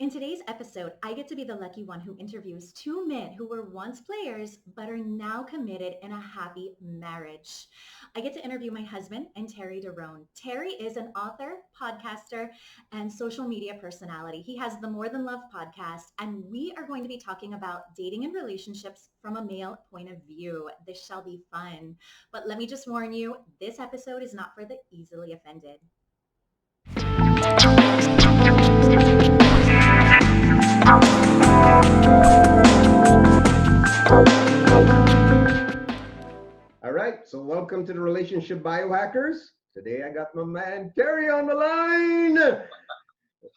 In today's episode, I get to be the lucky one who interviews two men who were once players but are now committed in a happy marriage. I get to interview my husband and Terry Deron. Terry is an author, podcaster, and social media personality. He has the More Than Love podcast, and we are going to be talking about dating and relationships from a male point of view. This shall be fun. But let me just warn you, this episode is not for the easily offended. All right, so welcome to the Relationship Biohackers. Today I got my man Terry on the line,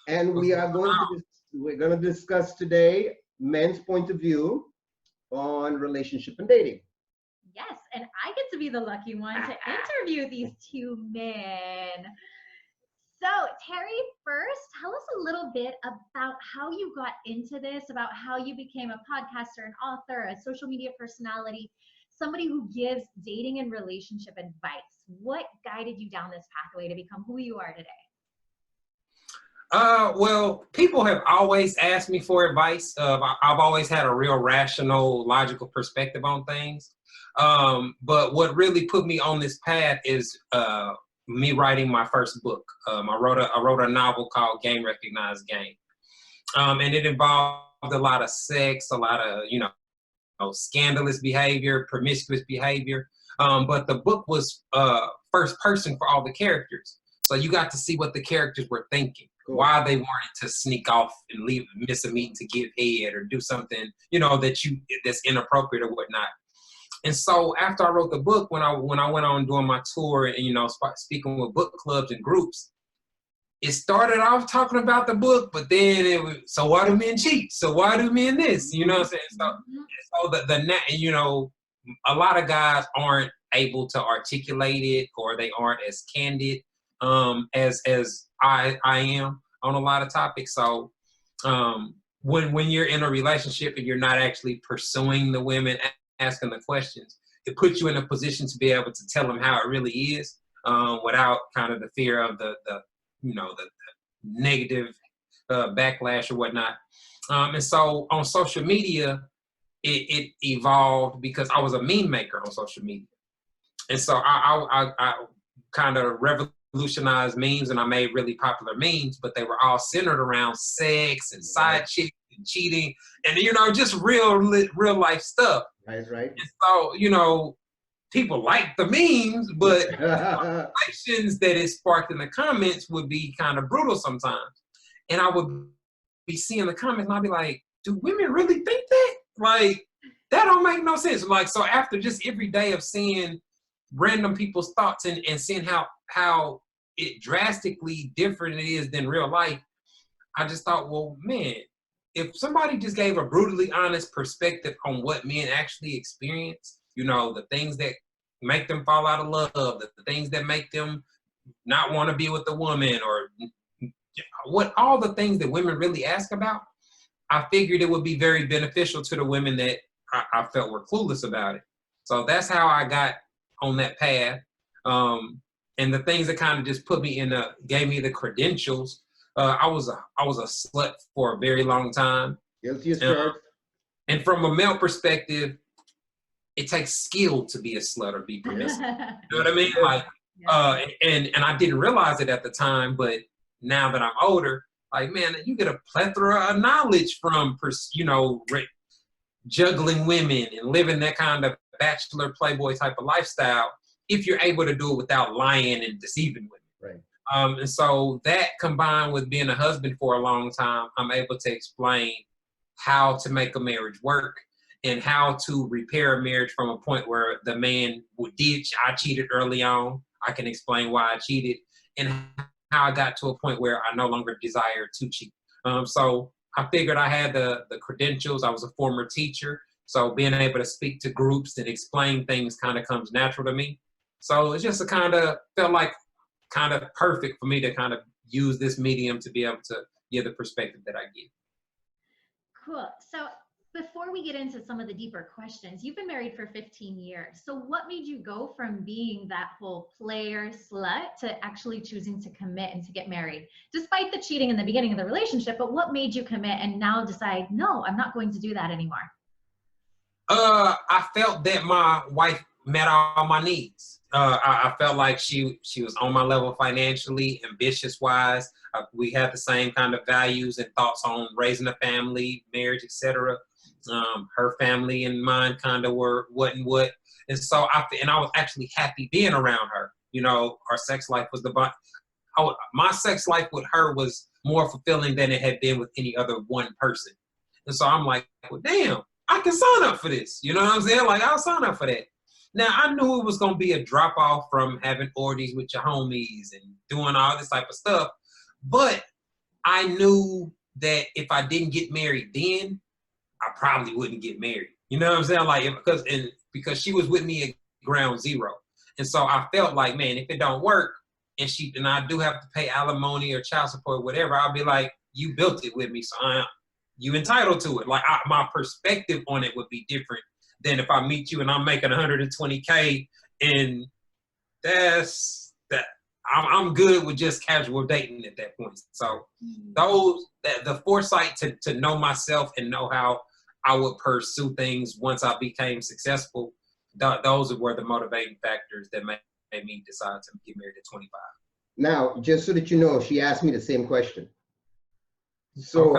and we're going to discuss today men's point of view on relationship and dating. Yes, and I get to be the lucky one to interview these two men. So, Terry, first, tell us a little bit about how you got into this, about how you became a podcaster, an author, a social media personality, somebody who gives dating and relationship advice. What guided you down this pathway to become who you are today? Well, people have always asked me for advice. I've always had a real rational, logical perspective on things. But what really put me on this path is me writing my first book. I wrote a novel called Game Recognized Game. And it involved a lot of sex, a lot of, scandalous behavior, promiscuous behavior. But the book was first person for all the characters. So you got to see what the characters were thinking, why they wanted to sneak off and miss a meeting to give head or do something, that's inappropriate or whatnot. And so after I wrote the book, when I went on doing my tour and, speaking with book clubs and groups, it started off talking about the book, but then it was, so why do men cheat? So why do men this? You know what I'm saying? So a lot of guys aren't able to articulate it, or they aren't as candid as I am on a lot of topics. So when you're in a relationship and you're not actually pursuing the women, asking the questions, it puts you in a position to be able to tell them how it really is, without kind of the fear of the negative backlash or whatnot. And so on social media, it evolved because I was a meme maker on social media. And so I kind of revolutionized memes, and I made really popular memes, but they were all centered around sex and side chicks and cheating and, just real life stuff. That's right. And so, people liked the memes, but the reflections that it sparked in the comments would be kind of brutal sometimes. And I would be seeing the comments and I'd be like, do women really think that? Like, that don't make no sense. Like, so after just every day of seeing random people's thoughts and seeing how it drastically different it is than real life, I just thought, well, man, if somebody just gave a brutally honest perspective on what men actually experience, the things that make them fall out of love, the things that make them not want to be with a woman, or what all the things that women really ask about, I figured it would be very beneficial to the women that I felt were clueless about it. So that's how I got on that path. And the things that kind of just gave me the credentials. I was a slut for a very long time. Guilty as charged. And from a male perspective, it takes skill to be a slut or be permissive. You know what I mean? Like, and I didn't realize it at the time, but now that I'm older, like, man, you get a plethora of knowledge from, juggling women and living that kind of bachelor playboy type of lifestyle, if you're able to do it without lying and deceiving women. Right. And so that, combined with being a husband for a long time, I'm able to explain how to make a marriage work and how to repair a marriage from a point where the man I cheated early on. I can explain why I cheated, and how I got to a point where I no longer desire to cheat. So I figured I had the credentials. I was a former teacher, so being able to speak to groups and explain things kind of comes natural to me. So it's just felt like kind of perfect for me to kind of use this medium to be able to give the perspective that I give. Cool. So Before we get into some of the deeper questions, you've been married for 15 years. So what made you go from being that whole player slut to actually choosing to commit and to get married? Despite the cheating in the beginning of the relationship, but what made you commit and now decide, no, I'm not going to do that anymore? I felt that my wife met all my needs. I felt like she was on my level financially, ambitious wise. We had the same kind of values and thoughts on raising a family, marriage, etc. Her family and mine kind of were what and what, and so I was actually happy being around her. You know, our sex life was my sex life with her was more fulfilling than it had been with any other one person, and so I'm like, well, damn, I can sign up for this. You know what I'm saying? Like, I'll sign up for that. Now, I knew it was going to be a drop off from having orgies with your homies and doing all this type of stuff. But I knew that if I didn't get married then, I probably wouldn't get married. You know what I'm saying? Like, because she was with me at ground zero. And so I felt like, man, if it don't work and I do have to pay alimony or child support, or whatever, I'll be like, you built it with me, so you entitled to it. Like, my perspective on it would be different than if I meet you and I'm making 120K and I'm good with just casual dating at that point. So the foresight to know myself and know how I would pursue things once I became successful, those were the motivating factors that made me decide to get married at 25. Now, just so that you know, she asked me the same question. So,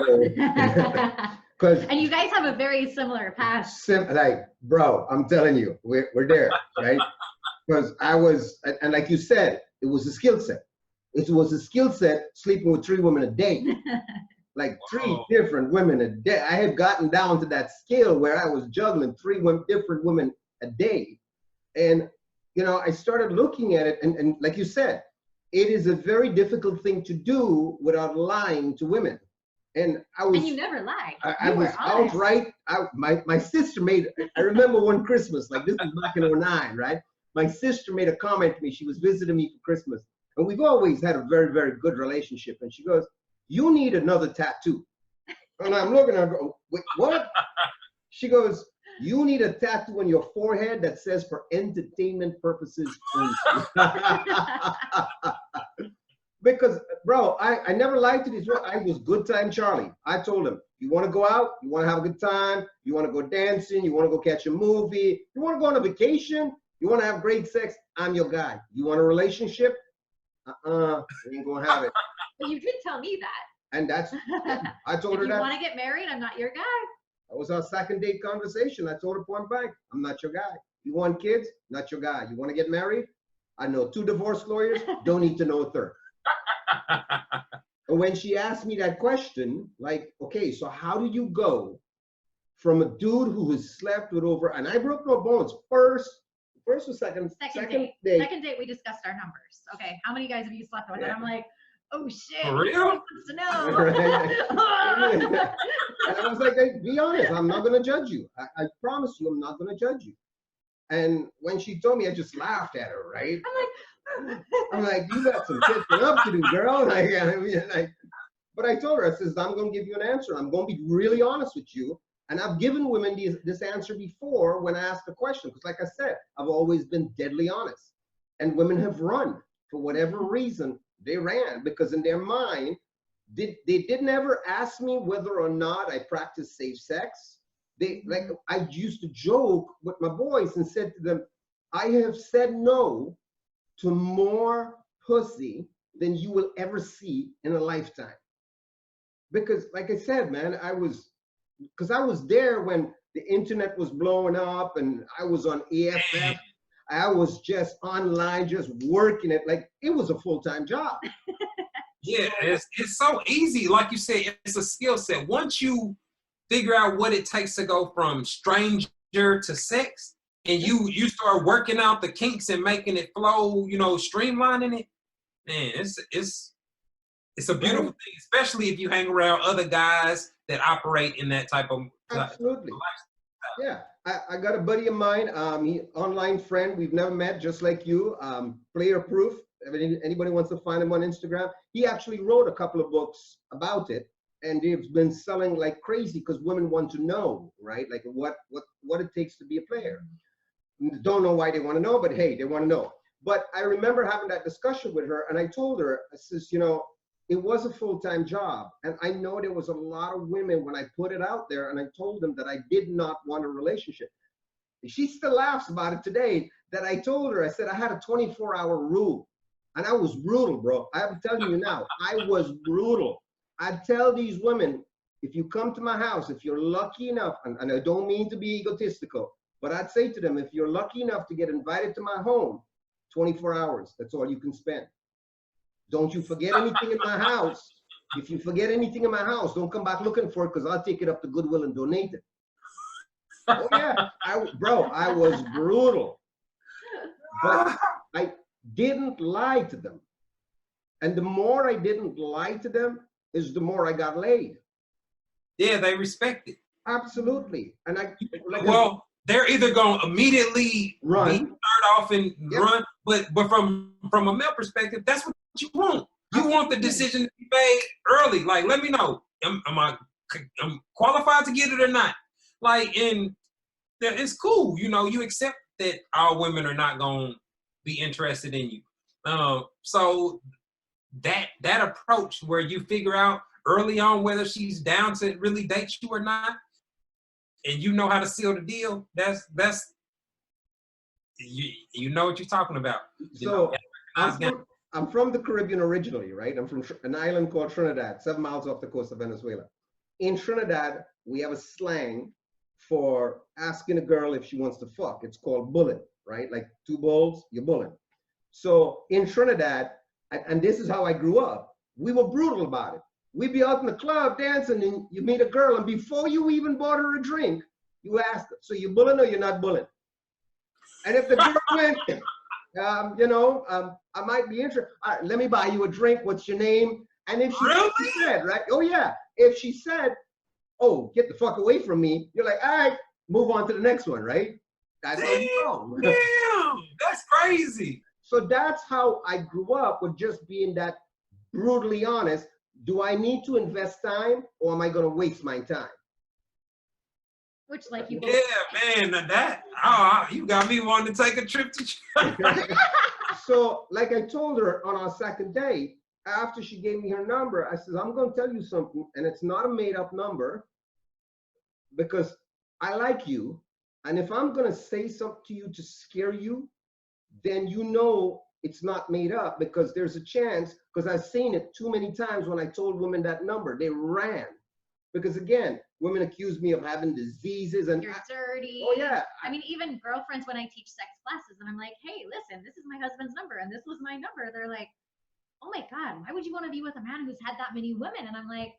because and you guys have a very similar past. Like, bro, I'm telling you, we're there, right? Because I was, and like you said, it was a skill set. It was a skill set sleeping with 3 women a day, like 3 different women a day. I had gotten down to that scale where I was juggling 3 different women a day, and you know, I started looking at it, and like you said, it is a very difficult thing to do without lying to women. And you never lied. I was outright. My sister made. I remember one Christmas, like this was back in '09, right? My sister made a comment to me. She was visiting me for Christmas, and we've always had a very, very good relationship. And she goes, "You need another tattoo." And I'm looking at her, go, "Wait, what?" She goes, "You need a tattoo on your forehead that says for entertainment purposes only." Because, bro, I never lied to these. I was good time Charlie. I told him, you want to go out, you want to have a good time, you want to go dancing, you want to go catch a movie, you want to go on a vacation, you want to have great sex, I'm your guy. You want a relationship? We ain't going to have it. But you did tell me that. And I told her that. If you want to get married, I'm not your guy. That was our second date conversation. I told her point blank, I'm not your guy. You want kids? Not your guy. You want to get married? I know 2 divorce lawyers, don't need to know a third. And when she asked me that question, like, okay, so how do you go from a dude who has slept with over, and I broke no bones, first or second date. Second date, we discussed our numbers. Okay, how many guys have you slept with? Yeah. And I'm like, oh shit, for real? He wants to know. And I was like, hey, be honest, I'm not going to judge you. I promise you, I'm not going to judge you. And when she told me, I just laughed at her, right? I'm like, you got some catching up to do, girl. But I told her, I says, I'm going to give you an answer. I'm going to be really honest with you. And I've given women this answer before when I asked the question. Because like I said, I've always been deadly honest. And women have run. For whatever reason, they ran. Because in their mind, they didn't ever ask me whether or not I practice safe sex. I used to joke with my boys and said to them, I have said no to more pussy than you will ever see in a lifetime. Because like I said, man, I was there when the internet was blowing up and I was on AFF. I was just online, just working it. Like it was a full-time job. Yeah, it's so easy. Like you said, it's a skill set. Once you figure out what it takes to go from stranger to sex, and you start working out the kinks and making it flow, you know, streamlining it, man, it's a beautiful thing, especially if you hang around other guys that operate in that type of absolutely lifestyle. Yeah, I got a buddy of mine, he online friend, we've never met, just like you, Player Proof. If anybody wants to find him on Instagram, he actually wrote a couple of books about it. and it's been selling like crazy because women want to know, right? Like what it takes to be a player. Don't know why they want to know, but hey, they want to know. But I remember having that discussion with her, and I told her, I says, you know, it was a full-time job, and I know there was a lot of women when I put it out there, and I told them that I did not want a relationship. She still laughs about it today, that I told her, I said I had a 24-hour rule, and I was brutal, bro. I'm telling you now, I was brutal. I tell these women, if you come to my house, if you're lucky enough, and I don't mean to be egotistical, but I'd say to them, if you're lucky enough to get invited to my home, 24 hours, that's all you can spend. Don't you forget anything in my house. If you forget anything in my house, don't come back looking for it, because I'll take it up to Goodwill and donate it. Oh yeah, bro, I was brutal. But I didn't lie to them. And the more I didn't lie to them, is the more I got laid. Yeah, they respect it. Absolutely. And well, they're either going to immediately run, start off and run, but from a male perspective, that's what you want. You want the decision to be made early. Like, let me know, am I qualified to get it or not? Like, and it's cool. You know, you accept that all women are not going to be interested in you. So that approach where you figure out early on whether she's down to really date you or not, and you know how to seal the deal, that's you know what you're talking about. So I'm from the Caribbean originally, right? I'm from an island called Trinidad, 7 miles off the coast of Venezuela. In Trinidad, we have a slang for asking a girl if she wants to fuck. It's called bullet, right? Like 2 bulls, you're bulling. So in Trinidad, and this is how I grew up, we were brutal about it. We'd be out in the club dancing, and you meet a girl, and before you even bought her a drink, you ask her, so you bulling or you're not bulling? And if the girl went, I might be interested. All right, let me buy you a drink. What's your name? And if she said, right? Oh yeah. If she said, oh, get the fuck away from me, you're like, all right, move on to the next one, right? That's how you go. Damn, that's crazy. So that's how I grew up, with just being that brutally honest. Do I need to invest time, or am I going to waste my time? Which, like, you. Yeah, man, you got me wanting to take a trip to. So, like I told her on our second date, after she gave me her number, I said, I'm going to tell you something, and it's not a made-up number, because I like you, and if I'm going to say something to you to scare you, then you know it's not made up, because there's a chance, because I've seen it too many times when I told women that number, they ran. Because again, women accuse me of having diseases and you're dirty. Oh yeah. I mean, even girlfriends, when I teach sex classes and I'm like, hey, listen, this is my husband's number and this was my number. They're like, oh my God, why would you want to be with a man who's had that many women? And I'm like,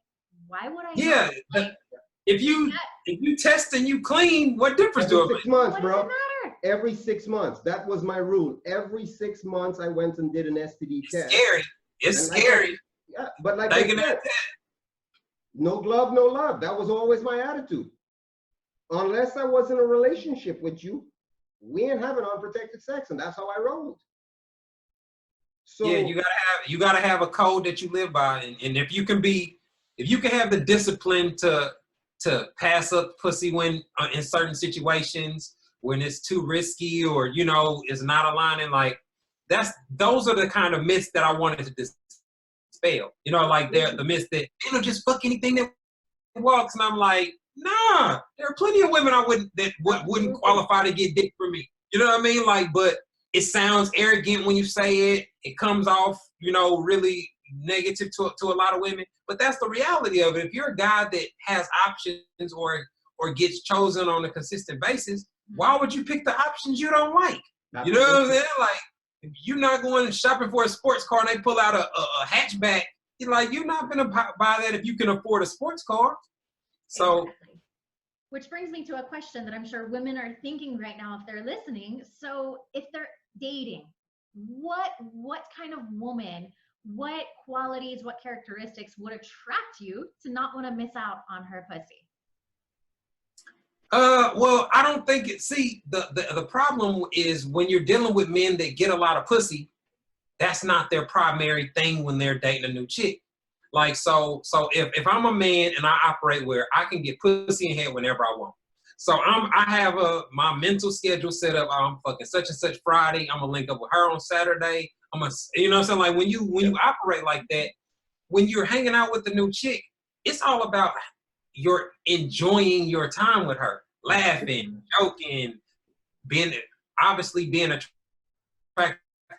why would I? Yeah. Like, if you test and you clean, what difference do it make? 6 months, what bro. does it matter? Every 6 months. That was my rule. Every 6 months I went and did an STD test. Scary. It's scary. Yeah, but like I said, no glove, no love. That was always my attitude. Unless I was in a relationship with you, we ain't having unprotected sex, and that's how I rolled. So yeah, you gotta have a code that you live by, and if you can have the discipline to pass up pussy when in certain situations when it's too risky or is not aligning, like those are the kind of myths that I wanted to dispel. Like they're the myths that they don't just fuck anything that walks, and I'm like, nah, there are plenty of women wouldn't qualify to get dick from me. You know what I mean? Like, but it sounds arrogant when you say it. It comes off, really negative to a lot of women. But that's the reality of it. If you're a guy that has options or gets chosen on a consistent basis, why would you pick the options you don't like? You know what I'm saying? Like, if you're not going shopping for a sports car and they pull out a hatchback, you're not going to buy that if you can afford a sports car. So. Exactly. Which brings me to a question that I'm sure women are thinking right now if they're listening. So if they're dating, what kind of woman, what qualities, what characteristics would attract you to not want to miss out on her pussy? Well, I don't think the problem is when you're dealing with men that get a lot of pussy, that's not their primary thing when they're dating a new chick. Like, so if I'm a man and I operate where I can get pussy in head whenever I want. So I have my mental schedule set up. I'm fucking such and such Friday. I'm gonna link up with her on Saturday. You know what I'm saying? Like when you operate like that, when you're hanging out with the new chick, it's all about you're enjoying your time with her, laughing, joking, being attracted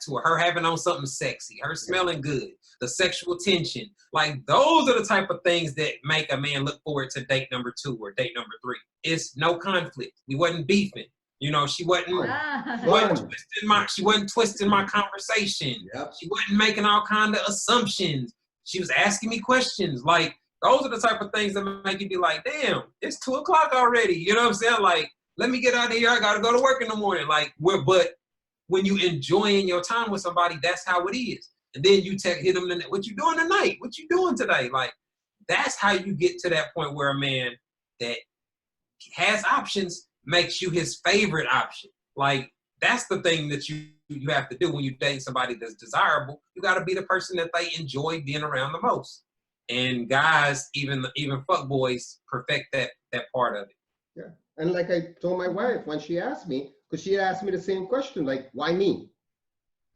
to her having on something sexy, her smelling good, the sexual tension. Like those are the type of things that make a man look forward to date number 2 or date number 3. It's no conflict. We wasn't beefing. You know, she wasn't twisting my conversation. Yep. She wasn't making all kind of assumptions. She was asking me questions. Like those are the type of things that make you be like, damn, it's 2 o'clock already. You know what I'm saying? Like, let me get out of here. I gotta go to work in the morning. Like, but when you enjoying your time with somebody, that's how it is. And then you hit them, what you doing tonight? What you doing today? Like, that's how you get to that point where a man that has options makes you his favorite option. Like, that's the thing that you have to do when you date somebody that's desirable. You got to be the person that they enjoy being around the most. And guys, even fuck boys, perfect that part of it. Yeah. And like I told my wife when she asked me, because she asked me the same question, like, why me?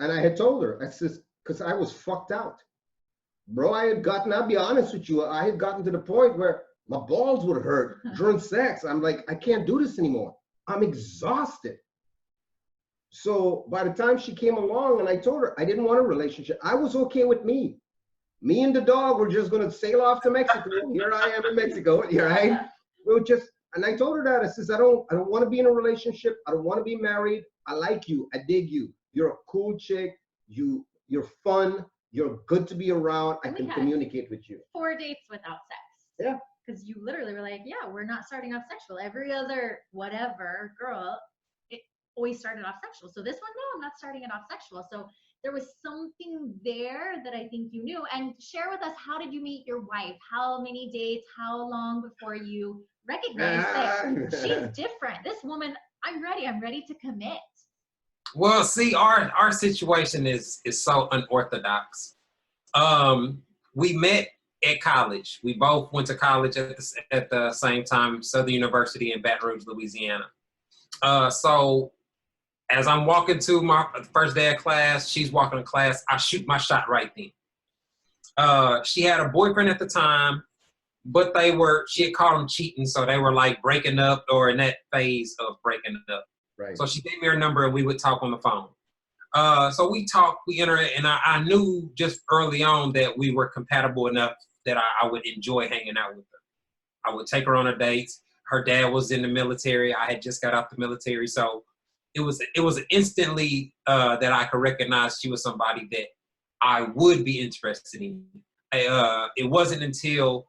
And I had told her, I said, because I was fucked out. Bro, I'll be honest with you, I had gotten to the point where my balls would hurt during sex. I'm like, I can't do this anymore. I'm exhausted. So by the time she came along and I told her I didn't want a relationship, I was okay with me. Me and the dog were just going to sail off to Mexico. Here I am in Mexico, right? And I told her that. I says, I don't want to be in a relationship. I don't want to be married. I like you. I dig you. You're a cool chick. You're fun. You're good to be around. I can communicate with you. 4 dates without sex. Yeah. Because you literally were like, yeah, we're not starting off sexual. Every other whatever girl, it always started off sexual. So this one, no, I'm not starting it off sexual. So there was something there that I think you knew. And share with us, how did you meet your wife? How many dates? How long before you recognized that she's different? This woman, I'm ready to commit. Well, see, our situation is so unorthodox. We met at college. We both went to college at the same time, Southern University in Baton Rouge, Louisiana. So as I'm walking to my first day of class, she's walking to class, I shoot my shot right then. She had a boyfriend at the time, but she had caught him cheating, so they were like breaking up or in that phase of breaking up. Right. So she gave me her number and we would talk on the phone. So we talked, we interacted, and I knew just early on that we were compatible enough that I would enjoy hanging out with her. I would take her on her dates. Her dad was in the military. I had just got out the military. So it was instantly that I could recognize she was somebody that I would be interested in. It wasn't until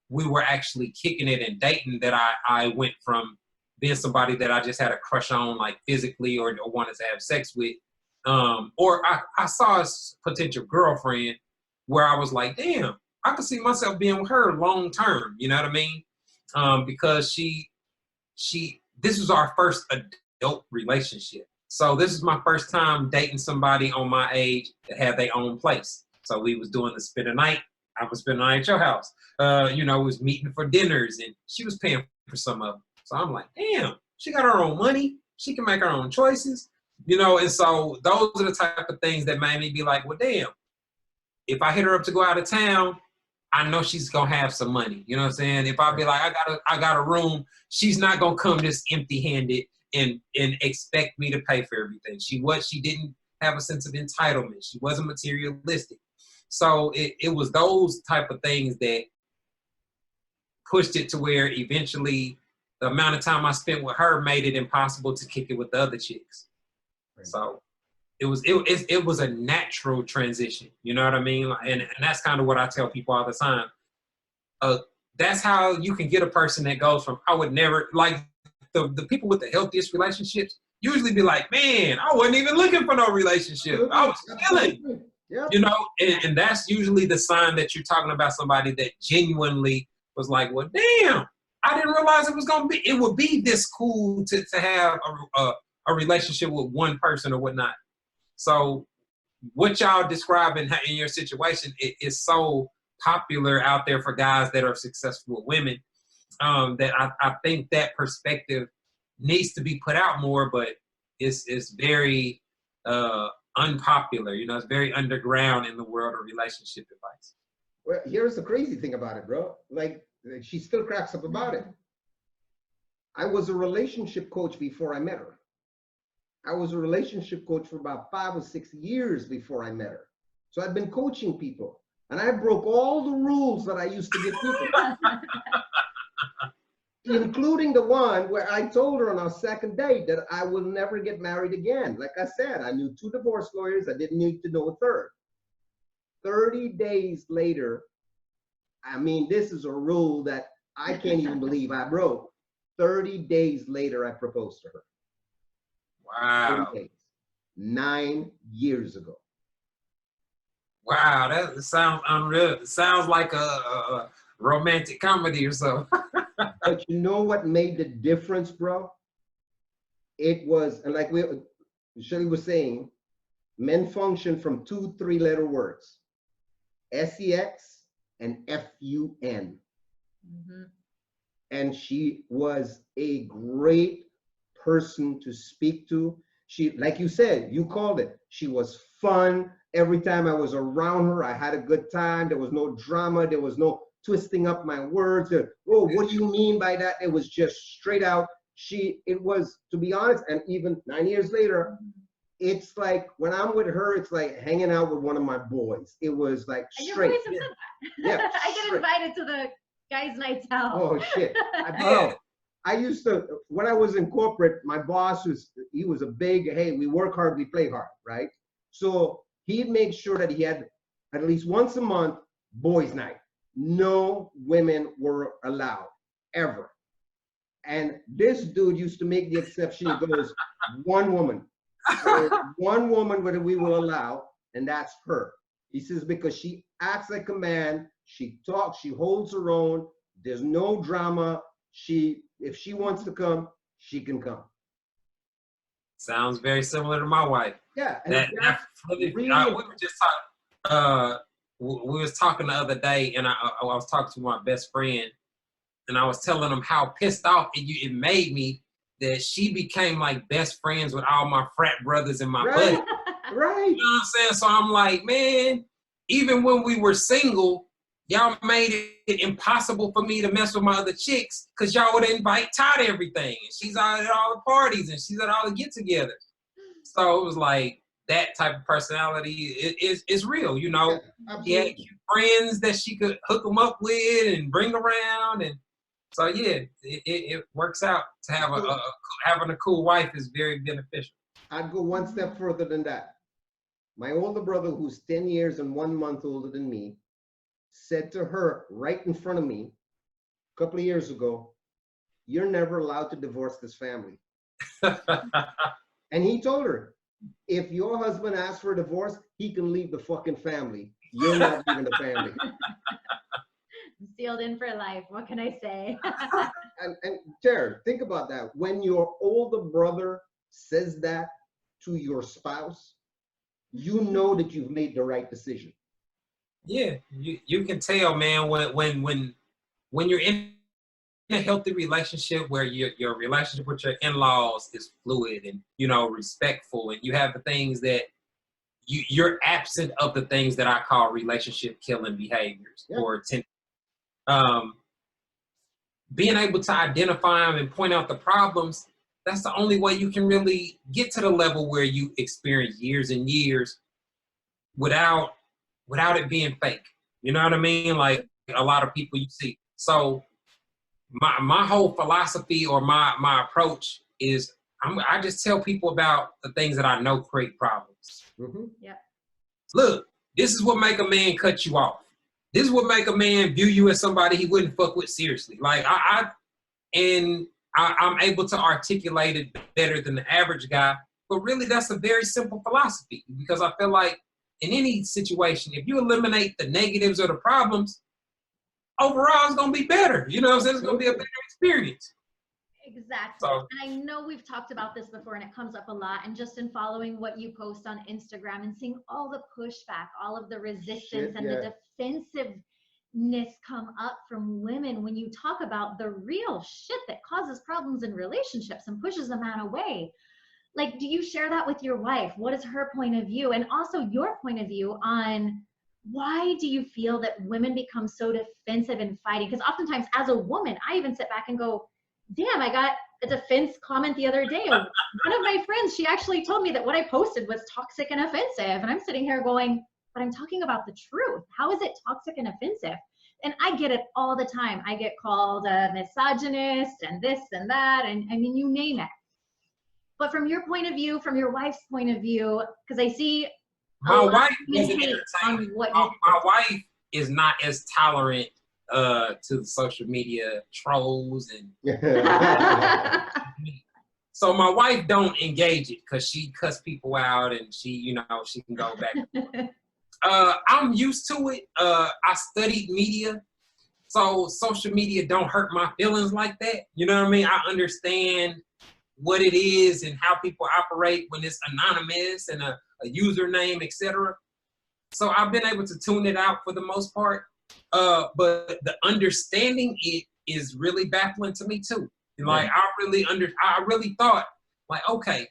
we were actually kicking it and dating that I went from being somebody that I just had a crush on, like physically or wanted to have sex with. Or I saw a potential girlfriend where I was like, damn, I could see myself being with her long term, you know what I mean? Because this was our first adult relationship. So this is my first time dating somebody on my age that had their own place. So we was doing the spend a night. I was spending the night at your house. We was meeting for dinners and she was paying for some of them. So I'm like, damn, she got her own money. She can make her own choices, and so those are the type of things that made me be like, well, damn, if I hit her up to go out of town, I know she's going to have some money. You know what I'm saying? If I be like, I got a room, she's not going to come just empty handed and expect me to pay for everything. She didn't have a sense of entitlement. She wasn't materialistic. So it was those type of things that pushed it to where eventually the amount of time I spent with her made it impossible to kick it with the other chicks. Right. So it was a natural transition. You know what I mean? And that's kind of what I tell people all the time. That's how you can get a person that goes from, I would never, like the people with the healthiest relationships usually be like, man, I wasn't even looking for no relationship. I was chilling. Yep. And that's usually the sign that you're talking about somebody that genuinely was like, well, damn, I didn't realize it would be this cool to have a relationship with one person or whatnot. So what y'all describe in your situation is so popular out there for guys that are successful with women, that I think that perspective needs to be put out more, but it's very unpopular. You know, it's very underground in the world of relationship advice. Well, here's the crazy thing about it, bro. Like, she still cracks up about it. I was a relationship coach before I met her. I was a relationship coach for about 5 or 6 years before I met her. So I've been coaching people, and I broke all the rules that I used to give people, including the one where I told her on our second date that I will never get married again. Like I said, I knew 2 divorce lawyers. I didn't need to know a third. 30 days later, I mean, this is a rule that I can't even believe I broke. 30 days later, I proposed to her. Wow. 30 days. 9 years ago. Wow, that sounds unreal. It sounds like a romantic comedy or so. But you know what made the difference, bro? It was, and like Shelly was saying, men function from 2 3-letter words, SEX and FUN. Mm-hmm. And she was a great person to speak to. She, like you said, you called it, she was fun. Every time I was around her, I had a good time. There was no drama. There was no twisting up my words. Oh, what do you mean by that? It was just straight out. It was, to be honest, and even 9 years later, it's like when I'm with her, it's like hanging out with one of my boys. It was like straight. And your boys have said that. Yeah, I get invited to the guys' nights out. Oh shit. I used to, when I was in corporate, my boss he was a big, hey, we work hard, we play hard, right? So he'd make sure that he had at least once a month boys' night. No women were allowed, ever. And this dude used to make the exception. He goes, one woman that we will allow, and that's her. He says, because she acts like a man, she talks, she holds her own, there's no drama. If she wants to come, she can come. Sounds very similar to my wife. Yeah. We were just talking, we was talking the other day, and I was talking to my best friend, and I was telling him how pissed off it made me that she became like best friends with all my frat brothers and my buddies. Right. You know what I'm saying? So I'm like, man, even when we were single, y'all made it impossible for me to mess with my other chicks because y'all would invite Todd to everything. And she's out at all the parties and she's at all the get-togethers. So it was like that type of personality is real, you know. Yeah, she had cute friends that she could hook them up with and bring around. And so, yeah, it works out to have having a cool wife is very beneficial. I'd go one step further than that. My older brother, who's 10 years and 1 month older than me, said to her right in front of me a couple of years ago, you're never allowed to divorce this family. And he told her, if your husband asks for a divorce, he can leave the fucking family. You're not leaving the family. Sealed in for life. What can I say? And Terry, think about that. When your older brother says that to your spouse, you know that you've made the right decision. Yeah, you can tell, man, when you're in a healthy relationship where your relationship with your in-laws is fluid and, you know, respectful, and you have the things that you're absent of the things that I call relationship killing behaviors. Yeah. Or being able to identify them and point out the problems. That's the only way you can really get to the level where you experience years and years without it being fake. You know what I mean? Like a lot of people you see. So my whole philosophy or my approach is I just tell people about the things that I know create problems. Mm-hmm. Yeah. Look, this is what make a man cut you off. This is what make a man view you as somebody he wouldn't fuck with seriously. Like I'm able to articulate it better than the average guy. But really, that's a very simple philosophy, because I feel like in any situation, if you eliminate the negatives or the problems, overall it's gonna be better. You know what I'm saying? It's gonna be a better experience. Exactly. So, And I know we've talked about this before and it comes up a lot. And just in following what you post on Instagram and seeing all the pushback, all of the resistance and the defensiveness come up from women when you talk about the real shit that causes problems in relationships and pushes a man away. Like, do you share that with your wife? What is her point of view? And also your point of view on why do you feel that women become so defensive and fighting? Because oftentimes as a woman, I even sit back and go, damn, I got a defense comment the other day. One of my friends, she actually told me that what I posted was toxic and offensive. And I'm sitting here going, but I'm talking about the truth. How is it toxic and offensive? And I get it all the time. I get called a misogynist and this and that. And I mean, you name it. But from your point of view, from your wife's point of view, because I see my wife is my wife is not as tolerant to social media trolls and so my wife don't engage it because she cuss people out and she can go back. I'm used to it. I studied media, so social media don't hurt my feelings like that. You know what I mean? I understand what it is and how people operate when it's anonymous and a username, etc. So I've been able to tune it out for the most part. But the understanding it is really baffling to me too. Like I really thought, like, okay,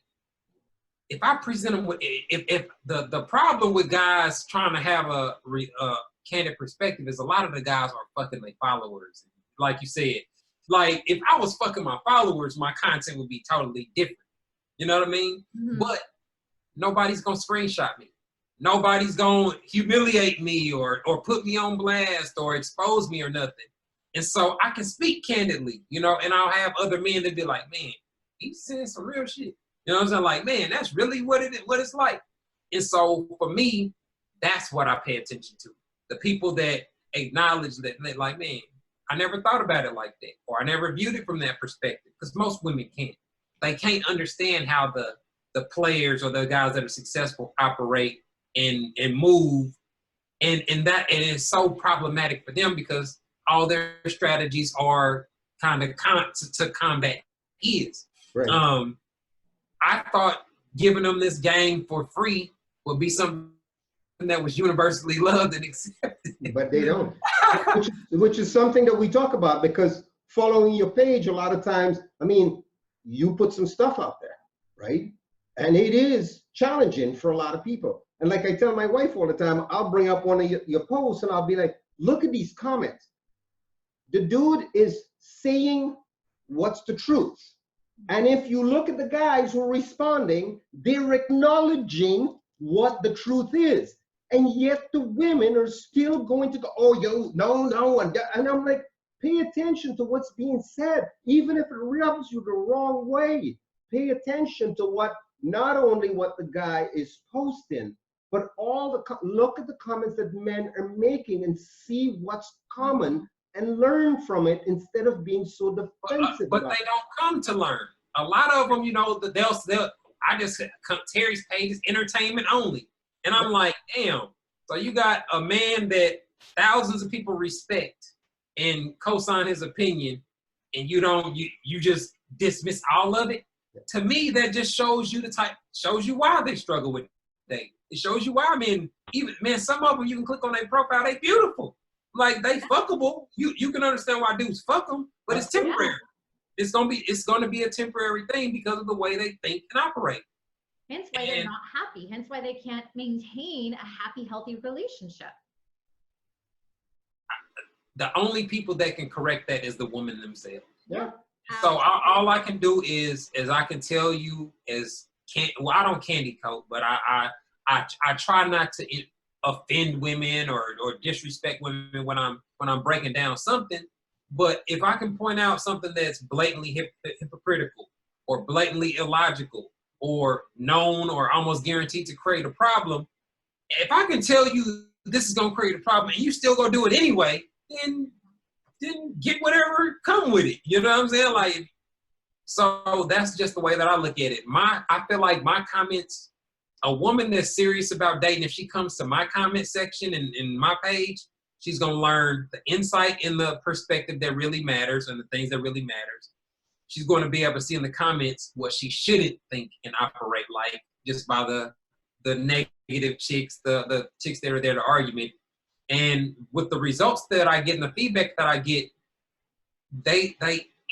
if I present them with, if the problem with guys trying to have a candid perspective is a lot of the guys are fucking their followers. Like you said, like if I was fucking my followers, my content would be totally different. You know what I mean? Mm-hmm. But nobody's gonna screenshot me. Nobody's gonna humiliate me or put me on blast or expose me or nothing. And so I can speak candidly, and I'll have other men that be like, man, he's saying some real shit. You know what I'm saying? Like, man, that's really what it's like. And so for me, that's what I pay attention to. The people that acknowledge that, like, man, I never thought about it like that, or I never viewed it from that perspective, because most women can't. They can't understand how the players or the guys that are successful operate and move, and it's so problematic for them because all their strategies are kind of to combat is. Right. I thought giving them this game for free would be something that was universally loved and accepted. But they don't. which is something that we talk about, because following your page, a lot of times, I mean, you put some stuff out there, right? And it is challenging for a lot of people. And like I tell my wife all the time, I'll bring up one of your posts and I'll be like, look at these comments. The dude is saying what's the truth. And if you look at the guys who are responding, they're acknowledging what the truth is. And yet the women are still going to go, oh, yo, no. And I'm like, pay attention to what's being said. Even if it rubs you the wrong way, pay attention to not only what the guy is posting, but look at the comments that men are making and see what's common and learn from it instead of being so defensive. But they don't come to learn. A lot of them, Terry's page is entertainment only. And I'm like, damn. So you got a man that thousands of people respect and co-sign his opinion, and you just dismiss all of it. To me, that just shows you why they struggle with dating. It shows you why, some of them, you can click on their profile, they beautiful. Like, they fuckable. You can understand why dudes fuck them, but it's temporary. It's gonna be a temporary thing because of the way they think and operate. Hence why they're not happy. Hence why they can't maintain a happy, healthy relationship. The only people that can correct that is the woman themselves. Yeah. So all I can do is I can tell you I don't candy coat, but I try not to offend women or disrespect women when I'm breaking down something. But if I can point out something that's blatantly hypocritical or blatantly illogical or known or almost guaranteed to create a problem, if I can tell you this is gonna create a problem and you still gonna do it anyway, then get whatever come with it. You know what I'm saying? Like, so that's just the way that I look at it. I feel like my comments, a woman that's serious about dating, if she comes to my comment section in my page, she's gonna learn the insight and the perspective that really matters and the things that really matters. she's going to be able to see in the comments what she shouldn't think and operate like, just by the negative chicks, the chicks that are there to argument. And with the results that I get and the feedback that I get, they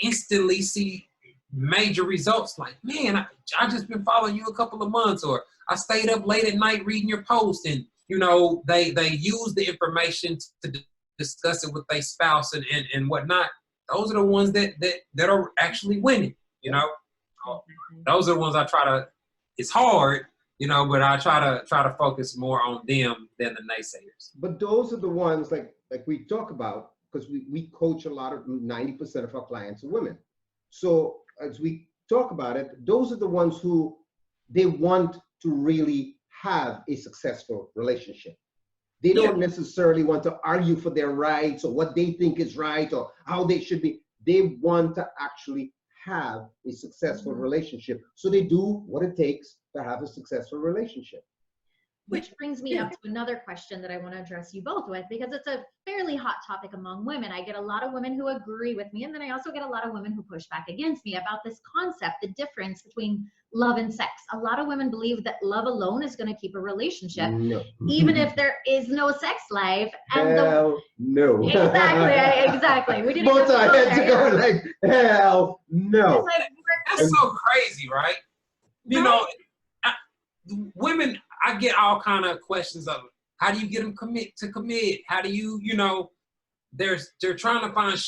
instantly see major results. Like, man, I just been following you a couple of months, or I stayed up late at night reading your post. And, you know, they use the information to discuss it with their spouse and whatnot. Those are the ones that are actually winning, you know. Those are the ones I try to, it's hard, you know, but I try to focus more on them than the naysayers. But those are the ones like we talk about, because we coach a lot of 90% of our clients are women. So as we talk about it, those are the ones who they want to really have a successful relationship. They don't necessarily want to argue for their rights or what they think is right or how they should be. They want to actually have a successful relationship. So they do what it takes to have a successful relationship. Which brings me up to another question that I want to address you both with, because it's a fairly hot topic among women. I get a lot of women who agree with me, and then I also get a lot of women who push back against me about this concept, the difference between love and sex. A lot of women believe that love alone is going to keep a relationship, even if there is no sex life. And no. Exactly. We didn't Both our heads are going like, hell no. Like, that's so crazy, right? You know, women, I get all kind of questions of how do you get them to commit? How do you, you know, they're trying to find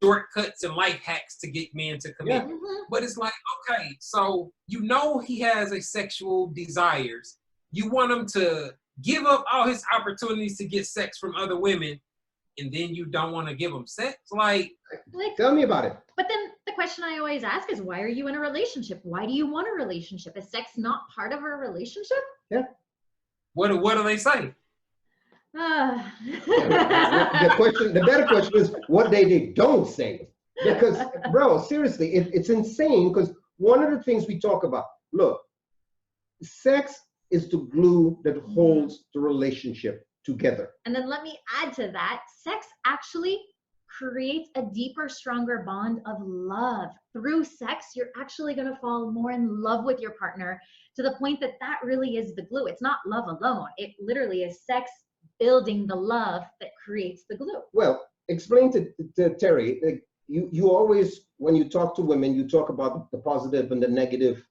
shortcuts and life hacks to get men to commit. Yeah. But it's like, okay, so you know he has a sexual desires. You want him to give up all his opportunities to get sex from other women, and then you don't want to give him sex? Like, tell me about it. But then the question I always ask is, why are you in a relationship? Why do you want a relationship? Is sex not part of a relationship? Yeah. What do they say? The better question is what they don't say. Because, bro, seriously, it's insane. Because one of the things we talk about, look, sex is the glue that holds the relationship together. And then let me add to that, sex actually creates a deeper, stronger bond of love. Through sex, you're actually going to fall more in love with your partner, to the point that that really is the glue. It's not love alone. It literally is sex building the love that creates the glue. Well, explain to Terry, you always, when you talk to women, you talk about the positive and the negative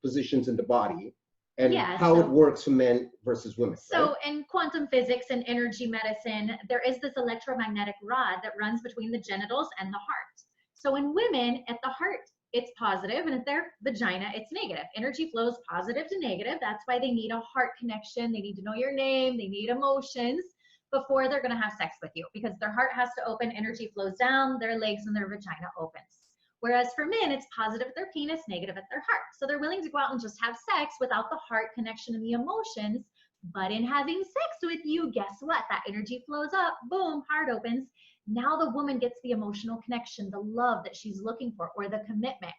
positions in the body, and how it works for men versus women. So in quantum physics and energy medicine, there is this electromagnetic rod that runs between the genitals and the heart. So in women, at the heart, it's positive, and at their vagina, it's negative. Energy flows positive to negative. That's why they need a heart connection. They need to know your name. They need emotions before they're going to have sex with you, because their heart has to open, energy flows down, their legs and their vagina opens. Whereas for men, it's positive at their penis, negative at their heart. So they're willing to go out and just have sex without the heart connection and the emotions. But in having sex with you, guess what? That energy flows up, boom, heart opens. Now the woman gets the emotional connection, the love that she's looking for, or the commitment.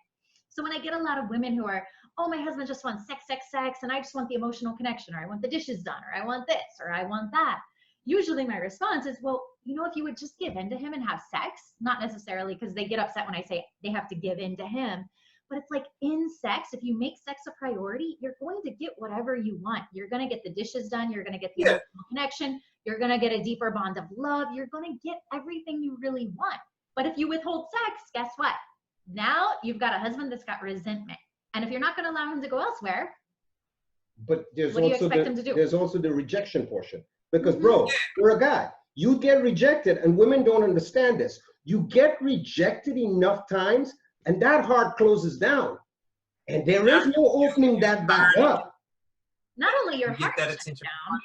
So when I get a lot of women who are, oh, my husband just wants sex, sex, sex, and I just want the emotional connection, or I want the dishes done, or I want this, or I want that. Usually my response is, well, you know, if you would just give in to him and have sex, not necessarily because they get upset when I say they have to give in to him, but it's like in sex, if you make sex a priority, you're going to get whatever you want. You're going to get the dishes done. You're going to get the emotional connection. You're going to get a deeper bond of love. You're going to get everything you really want. But if you withhold sex, guess what? Now you've got a husband that's got resentment. And if you're not going to allow him to go elsewhere, but there's what do you expect him to do? There's also the rejection portion. Because, bro, you're a guy. You get rejected, and women don't understand this. You get rejected enough times, and that heart closes down. And there is no opening that back up. Not only your heart that shuts attention down,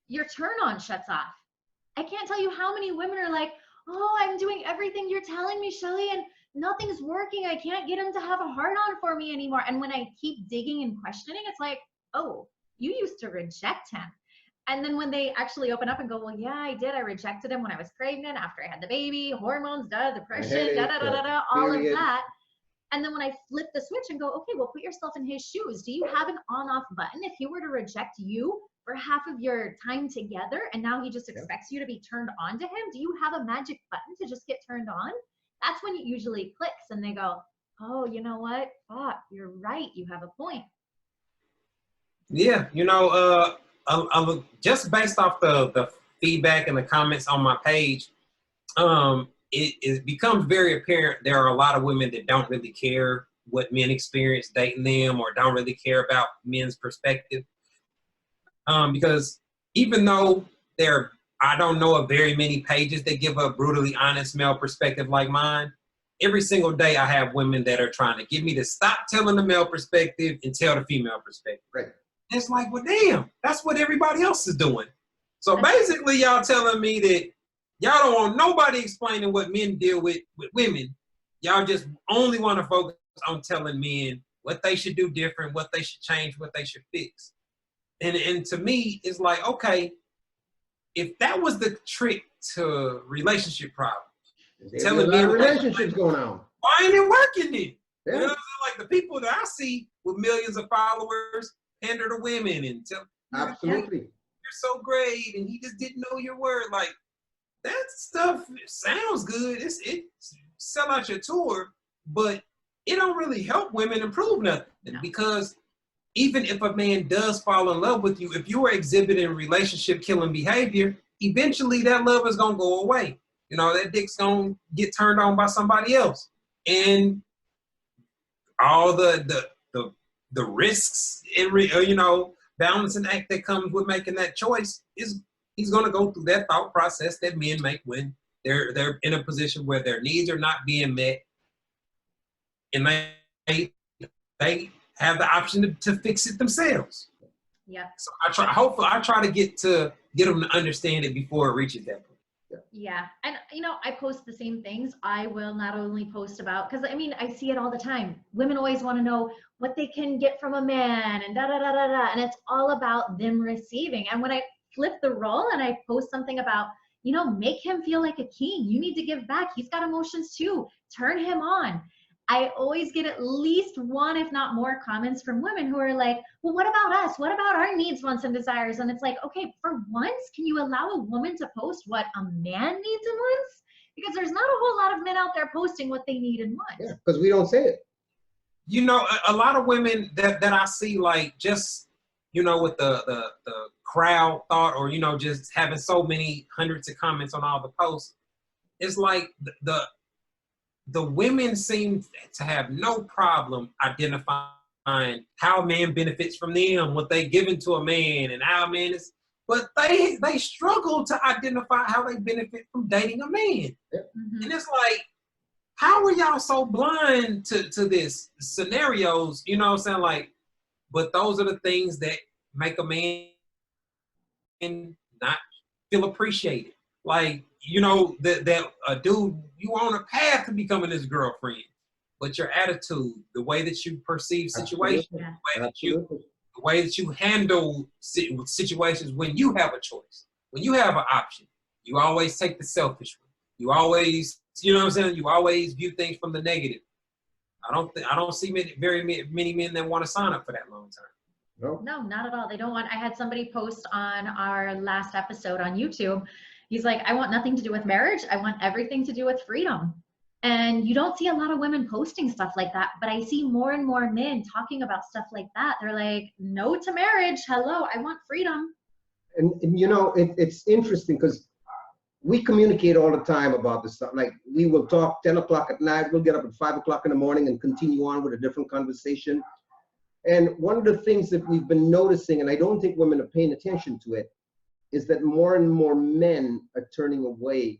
your turn on shuts off. I can't tell you how many women are like, oh, I'm doing everything you're telling me, Shelly, and nothing's working. I can't get him to have a heart on for me anymore. And when I keep digging and questioning, it's like, oh, you used to reject him. And then when they actually open up and go, well, yeah, I did. I rejected him when I was pregnant, after I had the baby, hormones, depression, all of that. And then when I flip the switch and go, okay, well, put yourself in his shoes. Do you have an on-off button? If he were to reject you for half of your time together, and now he just expects you to be turned on to him, do you have a magic button to just get turned on? that's when it usually clicks and they go, oh, you know what? Fuck, you're right. You have a point. Yeah, just based off the feedback and the comments on my page, it becomes very apparent there are a lot of women that don't really care what men experience dating them, or don't really care about men's perspective. Because even though I don't know of very many pages that give a brutally honest male perspective like mine, every single day I have women that are trying to get me to stop telling the male perspective and tell the female perspective. Right. It's like, well, damn, that's what everybody else is doing. So basically, y'all telling me that y'all don't want nobody explaining what men deal with women. Y'all just only want to focus on telling men what they should do different, what they should change, what they should fix. And to me, it's like, okay, if that was the trick to relationship problems, telling me relationships going on, why ain't it working then? Yeah. You know what I'm saying? Like the people that I see with millions of followers pander to women and tell, absolutely, you're so great, and he just didn't know your word. Like, that stuff sounds good. It sell out your tour, but it don't really help women improve nothing. No. Because even if a man does fall in love with you, if you are exhibiting relationship killing behavior, eventually that love is gonna go away. You know, that dick's gonna get turned on by somebody else, and all the risks and balancing act that comes with making that choice is he's going to go through that thought process that men make when they're in a position where their needs are not being met, and they have the option to fix it themselves. Yeah. So I try to get them to understand it before it reaches that point. Yeah. And, I post the same things. I will not only post about, because I see it all the time. Women always want to know what they can get from a man and da-da-da-da-da. And it's all about them receiving. And when I flip the role and I post something about, make him feel like a king. You need to give back. He's got emotions too. Turn him on. I always get at least one, if not more, comments from women who are like, well, what about us? What about our needs, wants, and desires? And it's like, okay, for once, can you allow a woman to post what a man needs and wants? Because there's not a whole lot of men out there posting what they need and want. Yeah, because we don't say it. A lot of women that I see, like, just, with the crowd thought, or, just having so many hundreds of comments on all the posts, it's like the women seem to have no problem identifying how a man benefits from them, what they give into a man, and how a man is, but they struggle to identify how they benefit from dating a man. Mm-hmm. And it's like, how are y'all so blind to this scenarios? You know what I'm saying? Like, but those are the things that make a man not feel appreciated. Like, that a dude, you on a path to becoming his girlfriend, but your attitude, the way that you perceive situations, the way that you handle situations when you have a choice, when you have an option, you always take the selfish one. You always, you always view things from the negative. I don't see very many men that want to sign up for that long term. No, not at all. They don't want. I had somebody post on our last episode on YouTube. He's like, I want nothing to do with marriage. I want everything to do with freedom. And you don't see a lot of women posting stuff like that, but I see more and more men talking about stuff like that. They're like, no to marriage. Hello, I want freedom. And it's interesting because we communicate all the time about this stuff. Like, we will talk 10 o'clock at night. We'll get up at 5 o'clock in the morning and continue on with a different conversation. And one of the things that we've been noticing, and I don't think women are paying attention to it, is that more and more men are turning away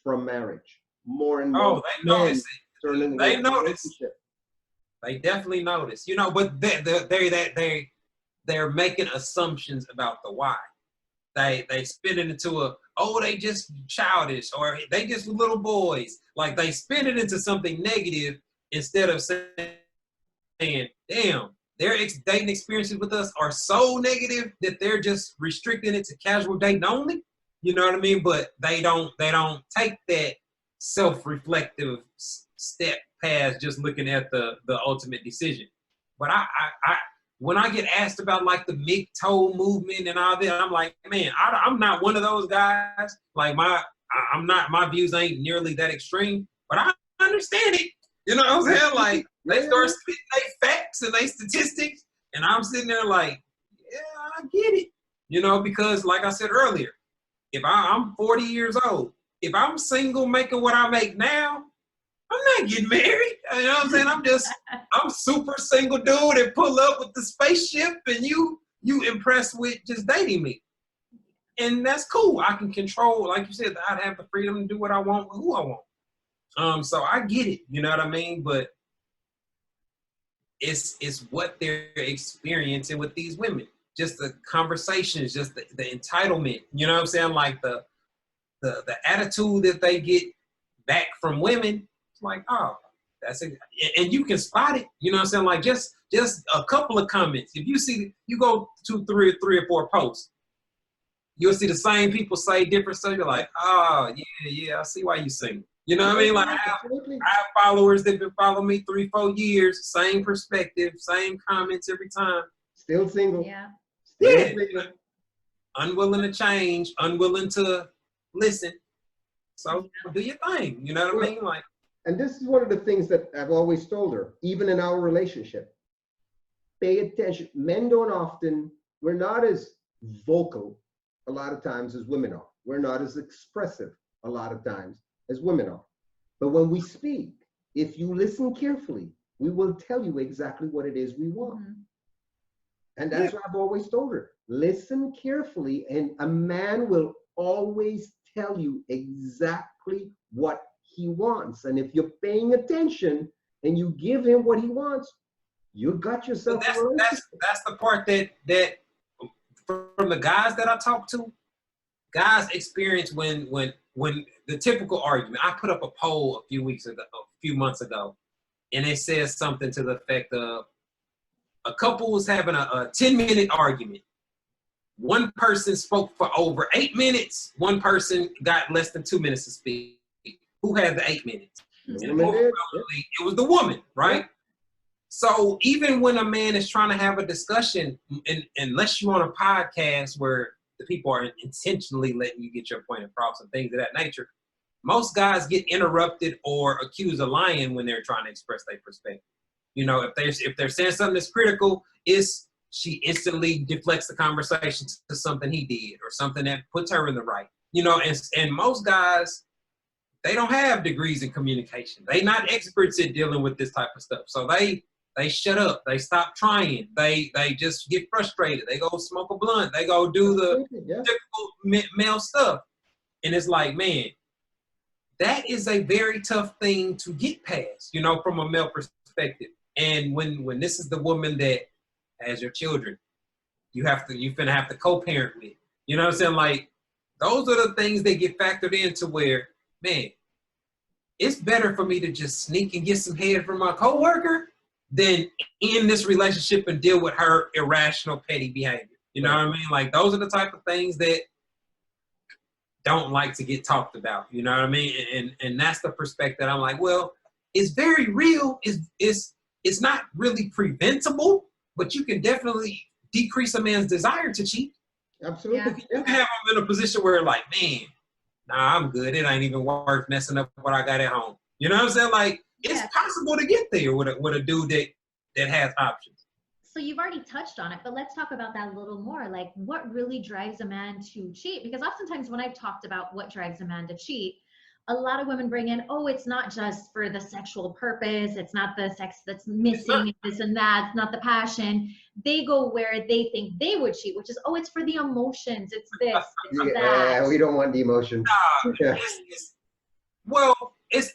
from marriage. More and more they notice it. They notice. They definitely notice. But they're making assumptions about the why. They spin it into they just childish, or they just little boys. Like, they spin it into something negative instead of saying, damn, their dating experiences with us are so negative that they're just restricting it to casual dating only. You know what I mean? But they don't take that self-reflective step past just looking at the ultimate decision. But I when I get asked about, like, the MGTOW movement and all that, I'm like, man, I'm not one of those guys. Like, my views ain't nearly that extreme. but I understand it. You know what I'm saying? Like, they start spitting their facts and their statistics, and I'm sitting there like, yeah, I get it. You know, because like I said earlier, if I'm 40 years old, if I'm single making what I make now, I'm not getting married. You know what I'm saying? I'm super single dude and pull up with the spaceship, and you impressed with just dating me. And that's cool. I can control, like you said, I'd have the freedom to do what I want with who I want. So I get it, you know what I mean? But it's what they're experiencing with these women. Just the conversations, just the entitlement, you know what I'm saying? Like the attitude that they get back from women, it's like, oh, that's it. And you can spot it, you know what I'm saying? Like just a couple of comments. If you go to three or four posts, you'll see the same people say different stuff. You're like, oh, yeah, I see why you sing. You know what I mean? Like I have followers that have been following me 3-4 years, same perspective, same comments every time. Still single. Yeah. Still single. Unwilling to change, unwilling to listen. So do your thing. You know what I mean? Like, and this is one of the things that I've always told her, even in our relationship. Pay attention. Men don't often, we're not as vocal a lot of times as women are. We're not as expressive a lot of times as women are. But when we speak, if you listen carefully, we will tell you exactly what it is we want. Mm-hmm. And that's what I've always told her. Listen carefully, and a man will always tell you exactly what he wants. And if you're paying attention and you give him what he wants, you got yourself a relationship. That's the part that from the guys that I talk to, guys experience when the typical argument. I put up a poll a few months ago, and it says something to the effect of a couple was having a 10-minute argument. One person spoke for over 8 minutes. One person got less than 2 minutes to speak. Who had the 8 minutes? It was the woman, right? Yeah. So even when a man is trying to have a discussion, unless you're on a podcast where the people are intentionally letting you get your point across and things of that nature, most guys get interrupted or accused of lying when they're trying to express their perspective. You know, if they're saying something that's critical, she instantly deflects the conversation to something he did or something that puts her in the right. You know, and most guys, they don't have degrees in communication. They're not experts at dealing with this type of stuff. So they shut up. They stop trying. They just get frustrated. They go smoke a blunt. They go do the typical male stuff. And it's like, man, that is a very tough thing to get past, you know, from a male perspective. And when this is the woman that has your children, you finna have to co-parent with. You know what I'm saying? Like, those are the things that get factored into where, man, it's better for me to just sneak and get some head from my coworker than in this relationship and deal with her irrational, petty behavior. You know what I mean? Like, those are the type of things that don't like to get talked about. You know what I mean? And that's the perspective. I'm like, well, it's very real. It's not really preventable, but you can definitely decrease a man's desire to cheat. Absolutely. You can have him in a position where, like, man, nah, I'm good. It ain't even worth messing up what I got at home. You know what I'm saying? Like, it's possible to get there with a dude that has options. So you've already touched on it, but let's talk about that a little more. Like, what really drives a man to cheat? Because oftentimes when I've talked about what drives a man to cheat, a lot of women bring in, oh, it's not just for the sexual purpose. It's not the sex that's missing, this and that. It's not the passion. They go where they think they would cheat, which is, oh, it's for the emotions. It's this, it's that. Yeah, we don't want the emotions. It's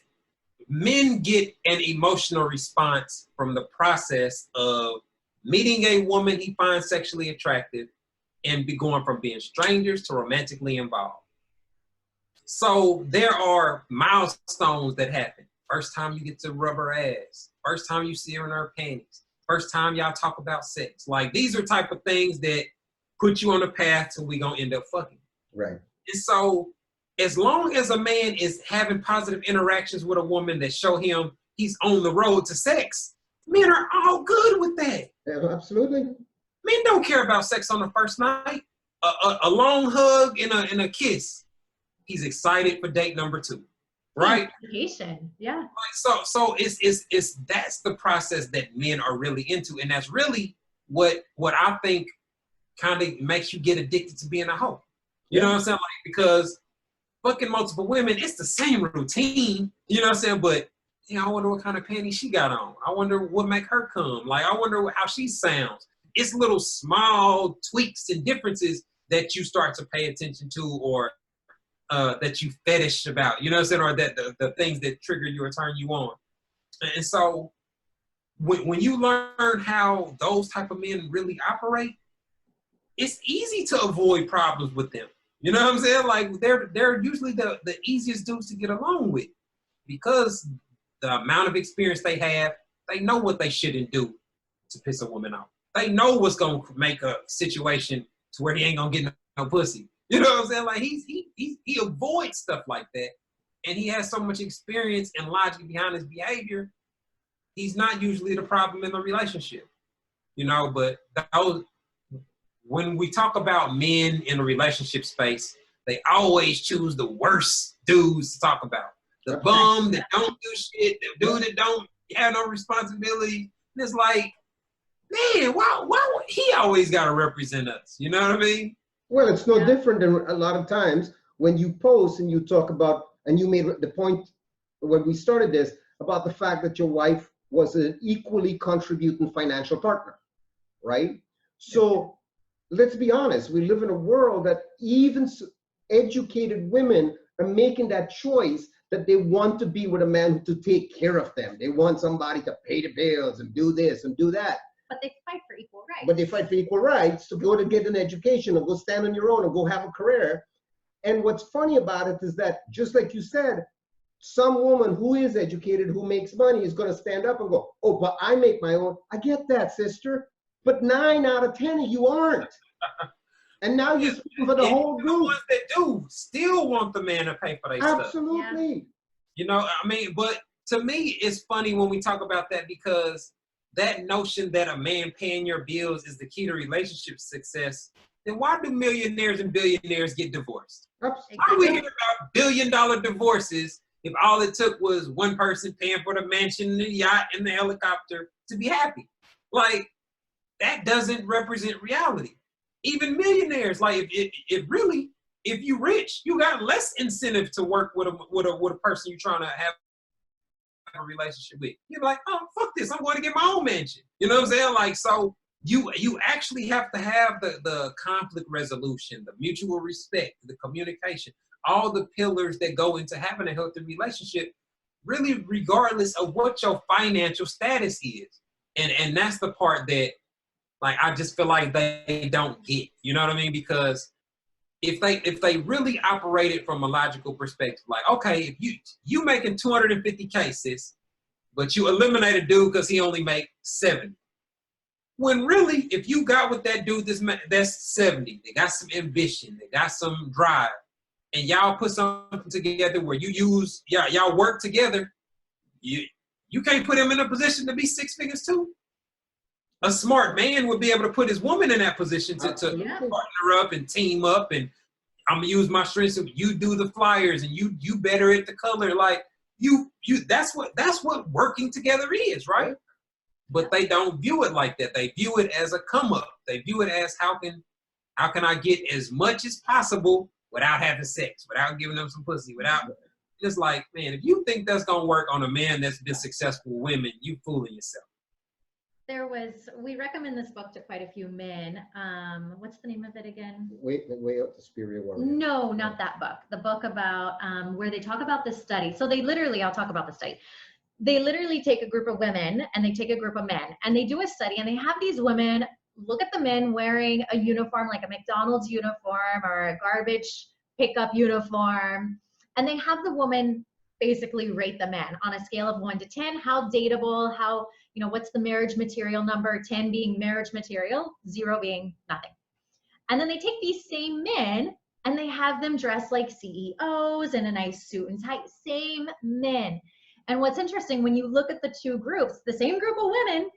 men get an emotional response from the process of meeting a woman he finds sexually attractive and be going from being strangers to romantically involved. So there are milestones that happen. First time you get to rub her ass. First time you see her in her panties. First time y'all talk about sex. Like, these are type of things that put you on the path to we gonna end up fucking. Right. And so as long as a man is having positive interactions with a woman that show him he's on the road to sex, men are all good with that. Yeah, absolutely. Men don't care about sex on the first night. A long hug and a kiss. He's excited for date number 2. right? Education. Yeah. So it's that's the process that men are really into, and that's really what I think kind of makes you get addicted to being a hoe. You know what I'm saying? Like, because fucking multiple women, it's the same routine. You know what I'm saying? But I wonder what kind of panties she got on. I wonder what make her come. Like, I wonder how she sounds. It's little small tweaks and differences that you start to pay attention to, or that you fetish about. You know what I'm saying? Or that the things that trigger you or turn you on. And so when you learn how those type of men really operate, it's easy to avoid problems with them. You know what I'm saying? Like, they're usually the easiest dudes to get along with, because the amount of experience they have, they know what they shouldn't do to piss a woman off. They know what's gonna make a situation to where he ain't gonna get no pussy. You know what I'm saying? Like, he avoids stuff like that, and he has so much experience and logic behind his behavior. He's not usually the problem in the relationship, you know. But when we talk about men in a relationship space, they always choose the worst dudes to talk about. The bum that don't do shit, the dude that don't have no responsibility. And it's like, man, why would he always got to represent us? You know what I mean? Well, it's no different than a lot of times when you post and you talk about, and you made the point when we started this, about the fact that your wife was an equally contributing financial partner, right? So let's be honest, we live in a world that even educated women are making that choice, that they want to be with a man to take care of them. They want somebody to pay the bills and do this and do that. But they fight for equal rights. But they fight for equal rights to go to get an education and go stand on your own and go have a career. And what's funny about it is that, just like you said, some woman who is educated, who makes money, is going to stand up and go, oh, but I make my own. I get that, sister. But 9 out of 10 of you aren't. And now you're speaking for the whole group. The ones that do still want the man to pay for their stuff. Absolutely. You know, I mean, but to me, it's funny when we talk about that, because that notion that a man paying your bills is the key to relationship success, then why do millionaires and billionaires get divorced? Absolutely. Why do we hear about billion-dollar divorces if all it took was one person paying for the mansion, the yacht, and the helicopter to be happy? Like, that doesn't represent reality. Even millionaires, like, if really, if you rich, you got less incentive to work with a person you're trying to have a relationship with. You're like, oh, fuck this, I'm going to get my own mansion. You know what I'm saying? Like, so you actually have to have the conflict resolution, the mutual respect, the communication, all the pillars that go into having a healthy relationship, really regardless of what your financial status is. And that's the part that, like, I just feel like they don't get. You know what I mean? Because if they really operated from a logical perspective, like, okay, if you making 250K, sis, but you eliminate a dude because he only make 70. When really, if you got with that dude that's 70, they got some ambition, they got some drive, and y'all put something together where y'all work together, you can't put him in a position to be 6 figures too. A smart man would be able to put his woman in that position to partner up and team up, and I'm gonna use my strengths. So you do the flyers, and you better at the color. Like you that's what working together is, right? But they don't view it like that. They view it as a come up. They view it as how can I get as much as possible without having sex, without giving them some pussy, without. It's like, man, if you think that's gonna work on a man that's been successful with women, you fooling yourself. We recommend this book to quite a few men. What's the name of it again? Way Up the Superior Warrior. No, not that book. The book about where they talk about this study. So I'll talk about the study. They literally take a group of women and they take a group of men and they do a study, and they have these women look at the men wearing a uniform, like a McDonald's uniform or a garbage pickup uniform. And they have the woman basically rate the man on a scale of 1 to 10, how dateable, how, what's the marriage material number, 10 being marriage material, 0 being nothing. And then they take these same men and they have them dress like CEOs in a nice suit and tie, same men. And what's interesting, when you look at the two groups, the same group of women,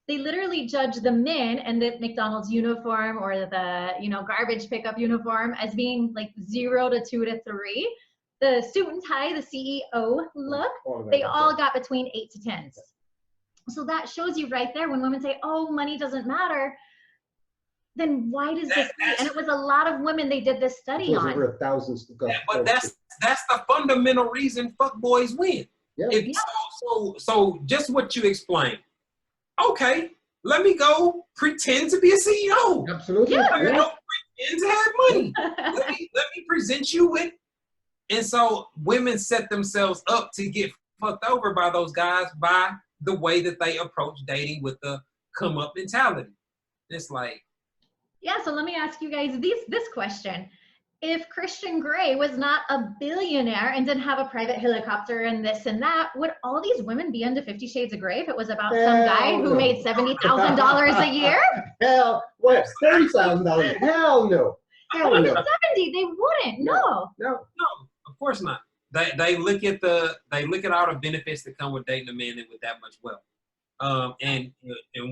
they literally judge the men and the McDonald's uniform or the, garbage pickup uniform as being like 0 to 2 to 3. the suit and tie, the CEO look, they all got between 8 to 10s. So that shows you right there when women say, oh, money doesn't matter, then why does this be? And it was a lot of women they did this study on. Over 1,000. But that's the fundamental reason fuckboys win. Yeah. So just what you explained. Okay, let me go pretend to be a CEO. Absolutely. Let me go pretend to have money. let me present you with. And so women set themselves up to get fucked over by those guys by the way that they approach dating with the come up mentality. It's like, yeah, so let me ask you guys this question. If Christian Grey was not a billionaire and didn't have a private helicopter and this and that, would all these women be into 50 Shades of Grey if it was about some guy who made $70,000 a year? Hell, what? $30,000? Hell no. Hell no. 70, they wouldn't. No, of course not. They look at all the benefits that come with dating a man with that much wealth, and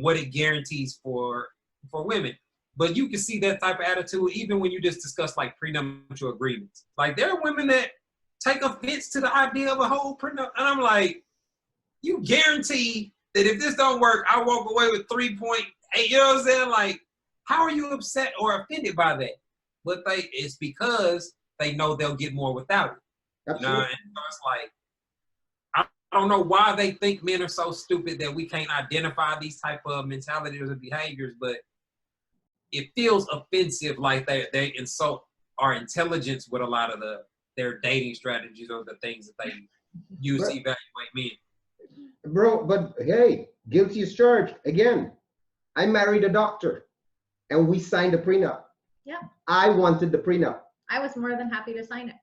what it guarantees for women. But you can see that type of attitude even when you just discuss like prenuptial agreements. Like there are women that take offense to the idea of a whole prenup, and I'm like, you guarantee that if this don't work, I walk away with 3.8. You know what I'm saying? Like, how are you upset or offended by that? But it's because they know they'll get more without it. Absolutely. You know? And so it's like, I don't know why they think men are so stupid that we can't identify these type of mentalities or behaviors, but it feels offensive, like they insult our intelligence with a lot of their dating strategies or the things that they use to evaluate men. Bro, but hey, guilty as charged. Again, I married a doctor and we signed a prenup. Yeah. I wanted the prenup. I was more than happy to sign it.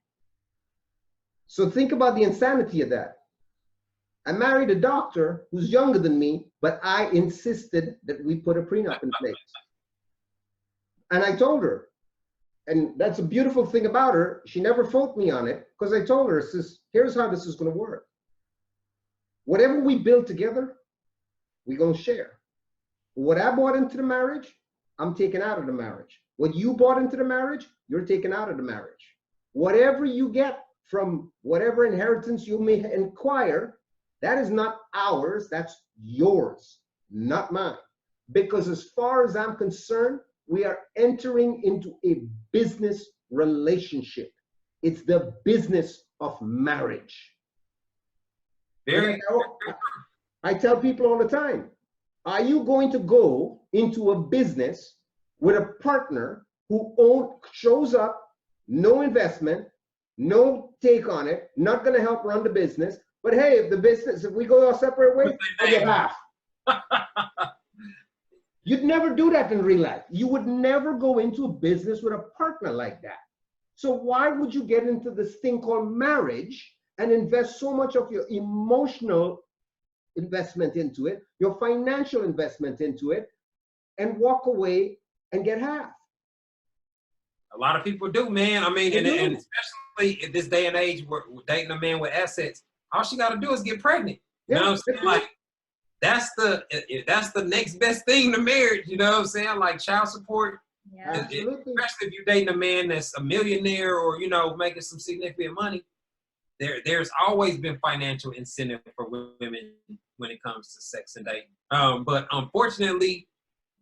So think about the insanity of that. I married a doctor who's younger than me, but I insisted that we put a prenup in place. And I told her, and that's a beautiful thing about her, she never faulted me on it, because I told her, here's how this is going to work. Whatever we build together, we're going to share. What I bought into the marriage, I'm taking out of the marriage. What you bought into the marriage, you're taking out of the marriage. Whatever you get from whatever inheritance you may acquire, that is not ours, that's yours, not mine. Because as far as I'm concerned, we are entering into a business relationship. It's the business of marriage. I tell people all the time, are you going to go into a business with a partner who shows up, no investment, no take on it, not going to help run the business, but hey, if we go our separate ways, I get half. You'd never do that in real life. You would never go into a business with a partner like that. So why would you get into this thing called marriage and invest so much of your emotional investment into it, your financial investment into it, and walk away and get half? A lot of people do, man. I mean, and especially in this day and age, where dating a man with assets, all she got to do is get pregnant. You know what I'm saying? Like, that's the next best thing to marriage. You know what I'm saying? Like child support. Yeah. Absolutely. Especially if you're dating a man that's a millionaire or, you know, making some significant money. There's always been financial incentive for women when it comes to sex and dating. But unfortunately,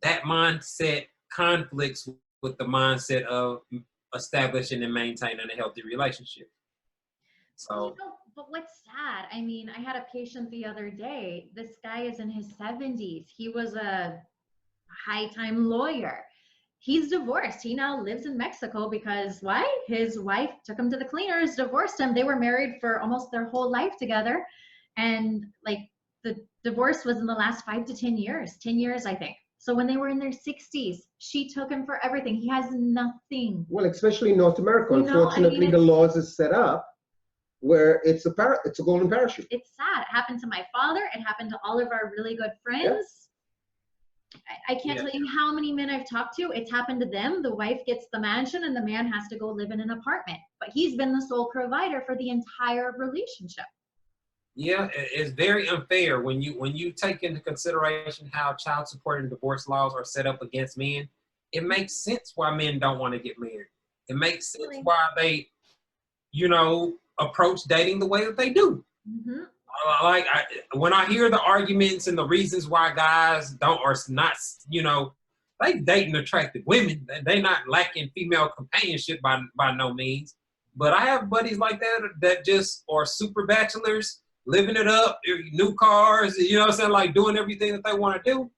that mindset conflicts with the mindset of establishing and maintaining a healthy relationship. So. But what's sad, I mean, I had a patient the other day. This guy is in his 70s. He was a high-time lawyer. He's divorced. He now lives in Mexico because why? His wife took him to the cleaners, divorced him. They were married for almost their whole life together. And like the divorce was in the last 5 to 10 years, 10 years, I think. So when they were in their 60s, she took him for everything. He has nothing. Well, especially in North America, unfortunately, the laws is set up where it's a golden parachute. It's sad. It happened to my father. It happened to all of our really good friends. I can't tell you how many men I've talked to. It's happened to them. The wife gets the mansion and the man has to go live in an apartment. But he's been the sole provider for the entire relationship. Yeah, it's very unfair when you take into consideration how child support and divorce laws are set up against men. It makes sense why men don't want to get married. It makes sense why they, you know, approach dating the way that they do. Mm-hmm. When I hear the arguments and the reasons why guys don't or not, you know, they dating attractive women. They not lacking female companionship by no means. But I have buddies like that just are super bachelors, living it up, new cars, you know what I'm saying, like doing everything that they want to do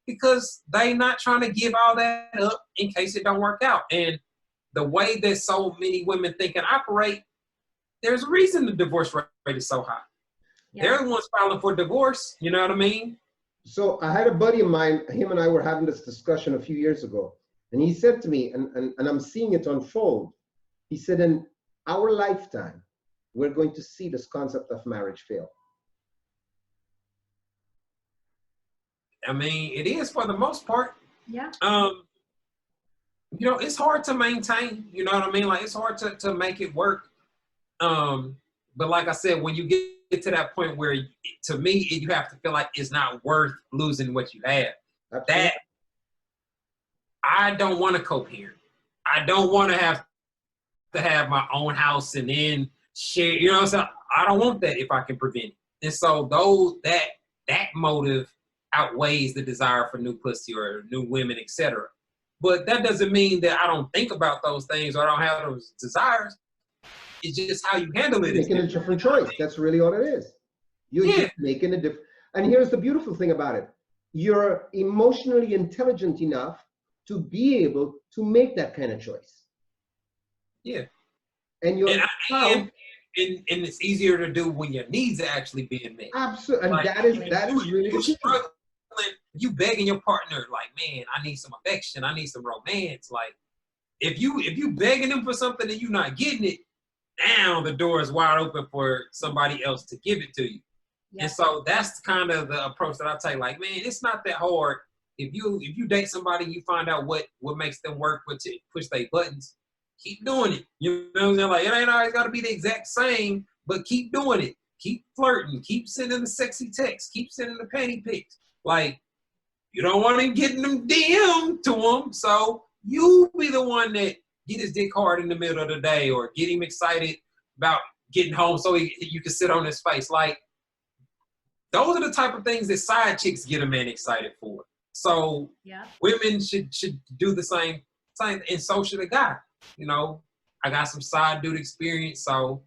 because they not trying to give all that up in case it don't work out. And the way that so many women think and operate, there's a reason the divorce rate is so high. Yeah. They're the ones filing for divorce, you know what I mean? So I had a buddy of mine, him and I were having this discussion a few years ago, and he said to me, and I'm seeing it unfold, he said, in our lifetime, we're going to see this concept of marriage fail. I mean, it is for the most part. Yeah. You know, it's hard to maintain, you know what I mean? Like, it's hard to make it work. But like I said, when you get to that point where, to me, you have to feel like it's not worth losing what you have. Absolutely. That I don't want to co-parent. I don't want to have my own house and then share, you know what I'm saying? I don't want that if I can prevent it. And so that motive outweighs the desire for new pussy or new women, etc. But that doesn't mean that I don't think about those things or I don't have those desires. It's just how you handle it. Making a different choice. That's really all it is. You're just making a different. And here's the beautiful thing about it. You're emotionally intelligent enough to be able to make that kind of choice. Yeah. And you're and it's easier to do when your needs are actually being met. Absolutely. And like, that is really you're struggling. You begging your partner, like, man, I need some affection, I need some romance. Like, if you begging them for something and you're not getting it, now the door is wide open for somebody else to give it to you. Yeah. And so that's kind of the approach that I take. Like, man, it's not that hard. If you date somebody, you find out what makes them work, push their buttons, keep doing it. You know what I'm saying? Like, it ain't always got to be the exact same, but keep doing it. Keep flirting. Keep sending the sexy texts. Keep sending the panty pics. Like, you don't want him getting them DM to him, so you be the one that get his dick hard in the middle of the day or get him excited about getting home so you can sit on his face. Like, those are the type of things that side chicks get a man excited for. So women should do the same, and so should a guy. You know, I got some side dude experience, so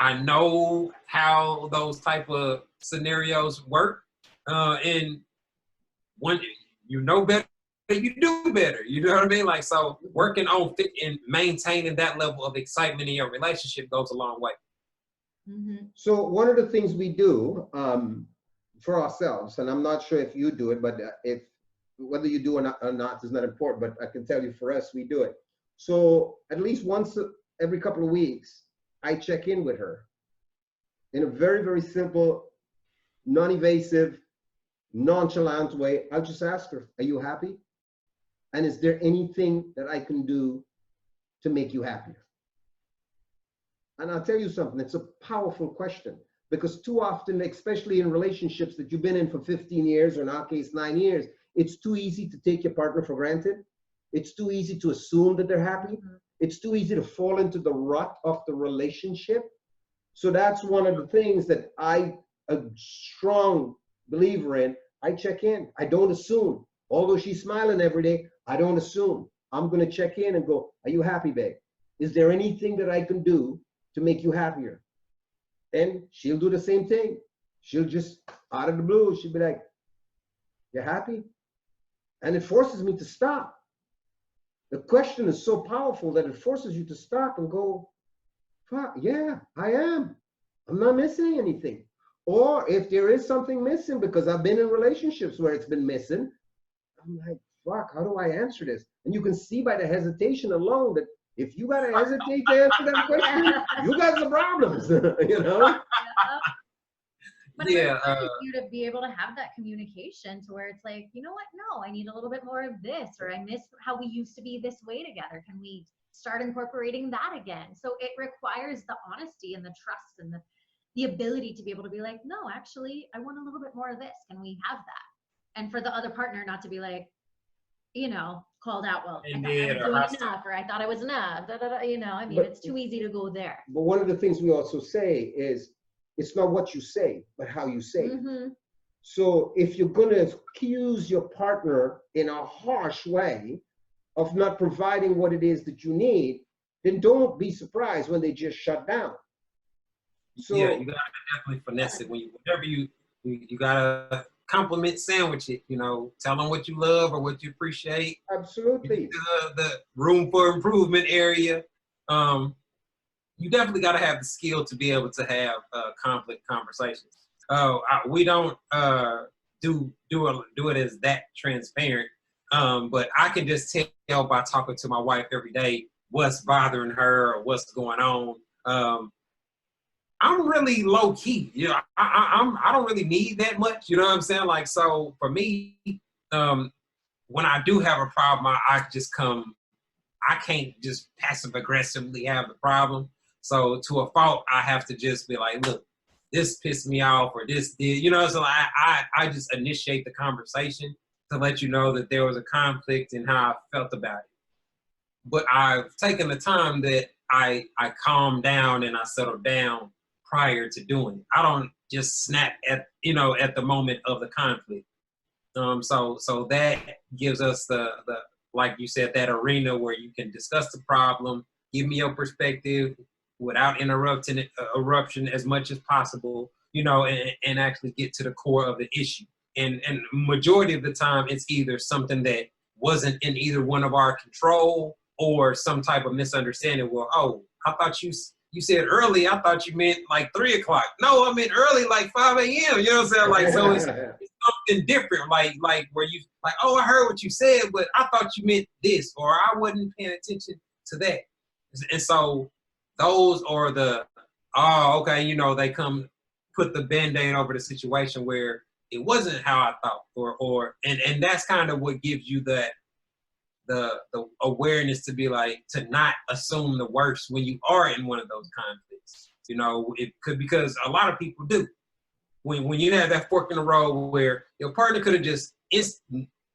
I know how those type of scenarios work. And when you know better, you do better. You know what I mean? Like, so working on fit and maintaining that level of excitement in your relationship goes a long way. Mm-hmm. So one of the things we do for ourselves, and I'm not sure if you do it, but if whether you do or not is not important, but I can tell you for us, we do it. So at least once every couple of weeks, I check in with her in a very, very simple, non-evasive, nonchalant way. I'll just ask her, are you happy? And is there anything that I can do to make you happier? And I'll tell you something, it's a powerful question, because too often, especially in relationships that you've been in for 15 years, or in our case, 9 years, it's too easy to take your partner for granted. It's too easy to assume that they're happy. Mm-hmm. It's too easy to fall into the rut of the relationship. So that's one of the things that I'm a strong believer in. I check in. I don't assume. Although she's smiling every day, I don't assume. I'm going to check in and go, are you happy, babe? Is there anything that I can do to make you happier? And she'll do the same thing. She'll just, out of the blue, she'll be like, you happy? And it forces me to stop. The question is so powerful that it forces you to stop and go, fuck, yeah, I am. I'm not missing anything. Or if there is something missing, because I've been in relationships where it's been missing, I'm like, fuck, how do I answer this? And you can see by the hesitation alone that if you gotta hesitate to answer that question, you got some problems, you know? But it's for you to be able to have that communication to where it's like, you know what? No, I need a little bit more of this, or I miss how we used to be this way together. Can we start incorporating that again? So it requires the honesty and the trust and the ability to be able to be like, no, actually, I want a little bit more of this. Can we have that? And for the other partner not to be like, you know, called out, well, I And thought I then was doing enough, or I thought I was enough, you know, I mean, But- it's too easy to go there. But one of the things we also say is, it's not what you say, but how you say it. Mm-hmm. So if you're going to accuse your partner in a harsh way of not providing what it is that you need, then don't be surprised when they just shut down. So yeah, you gotta definitely finesse it whenever you gotta compliment sandwich it. You know, tell them what you love or what you appreciate. absolutely. The room for improvement area. You definitely got to have the skill to be able to have conflict conversations. We don't do it as that transparent, but I can just tell by talking to my wife every day what's bothering her or what's going on. I'm really low key, you know. I don't really need that much, you know what I'm saying? Like, so for me, when I do have a problem, I just come. I can't just passive aggressively have the problem. So to a fault, I have to just be like, look, this pissed me off, or this did, you know. So I just initiate the conversation to let you know that there was a conflict and how I felt about it. But I've taken the time that I calm down and I settle down prior to doing it. I don't just snap at the moment of the conflict. So that gives us the like you said, that arena where you can discuss the problem, give me your perspective without eruption as much as possible, you know, and actually get to the core of the issue. And majority of the time, it's either something that wasn't in either one of our control or some type of misunderstanding. Well, oh, I thought you said early. I thought you meant like 3 o'clock. No, I meant early, like 5 a.m. You know what I'm saying? Like, so it's something different, like where you like, oh, I heard what you said, but I thought you meant this, or I wasn't paying attention to that. And so those are the, oh, okay, you know, they come put the Band-Aid over the situation where it wasn't how I thought, and that's kind of what gives you the awareness to be like, to not assume the worst when you are in one of those conflicts. You know, it could, because a lot of people do. When you have that fork in the road where your partner could have just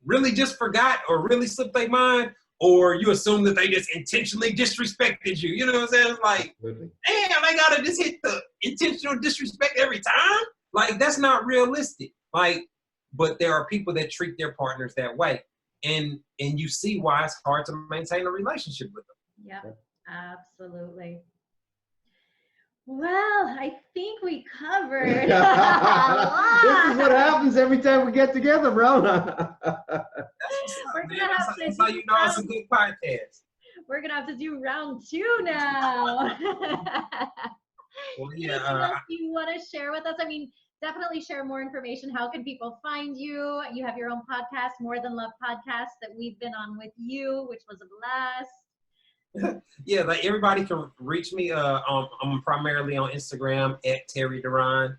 really just forgot or really slipped their mind, or you assume that they just intentionally disrespected you. You know what I'm saying? Like, Absolutely. damn, I gotta just hit the intentional disrespect every time? Like, that's not realistic. Like, but there are people that treat their partners that way. And you see why it's hard to maintain a relationship with them. Yep, absolutely. Well, I think we covered a lot. This is what happens every time we get together, bro. We're gonna have to That's do how you know it's a good podcast. We're gonna have to do round 2 now. Well, Anything else you want to share with us? I mean, definitely share more information. How can people find you? You have your own podcast, More Than Love Podcast, that we've been on with you, which was a blast. Yeah, like everybody can reach me. I'm primarily on Instagram at Terry Deron.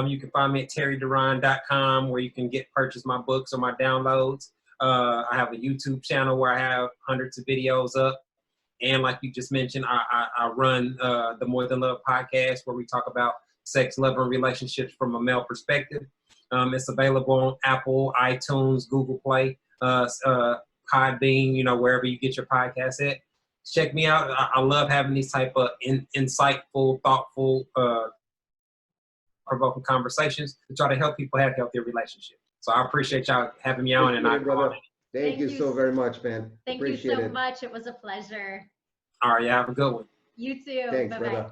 You can find me at terryderon.com, where you can purchase my books or my downloads. I have a YouTube channel where I have hundreds of videos up. And like you just mentioned, I run the More Than Love podcast, where we talk about sex, love, and relationships from a male perspective. It's available on Apple, iTunes, Google Play, Podbean, you know, wherever you get your podcast at. Check me out. I love having these type of insightful, thoughtful, provoking conversations to try to help people have healthier relationships. So I appreciate y'all having me on. Thank you so very much, man. Thank Appreciate you so it. much. It was a pleasure. All right, yeah, have a good one. You too. Thanks, Bye-bye. brother.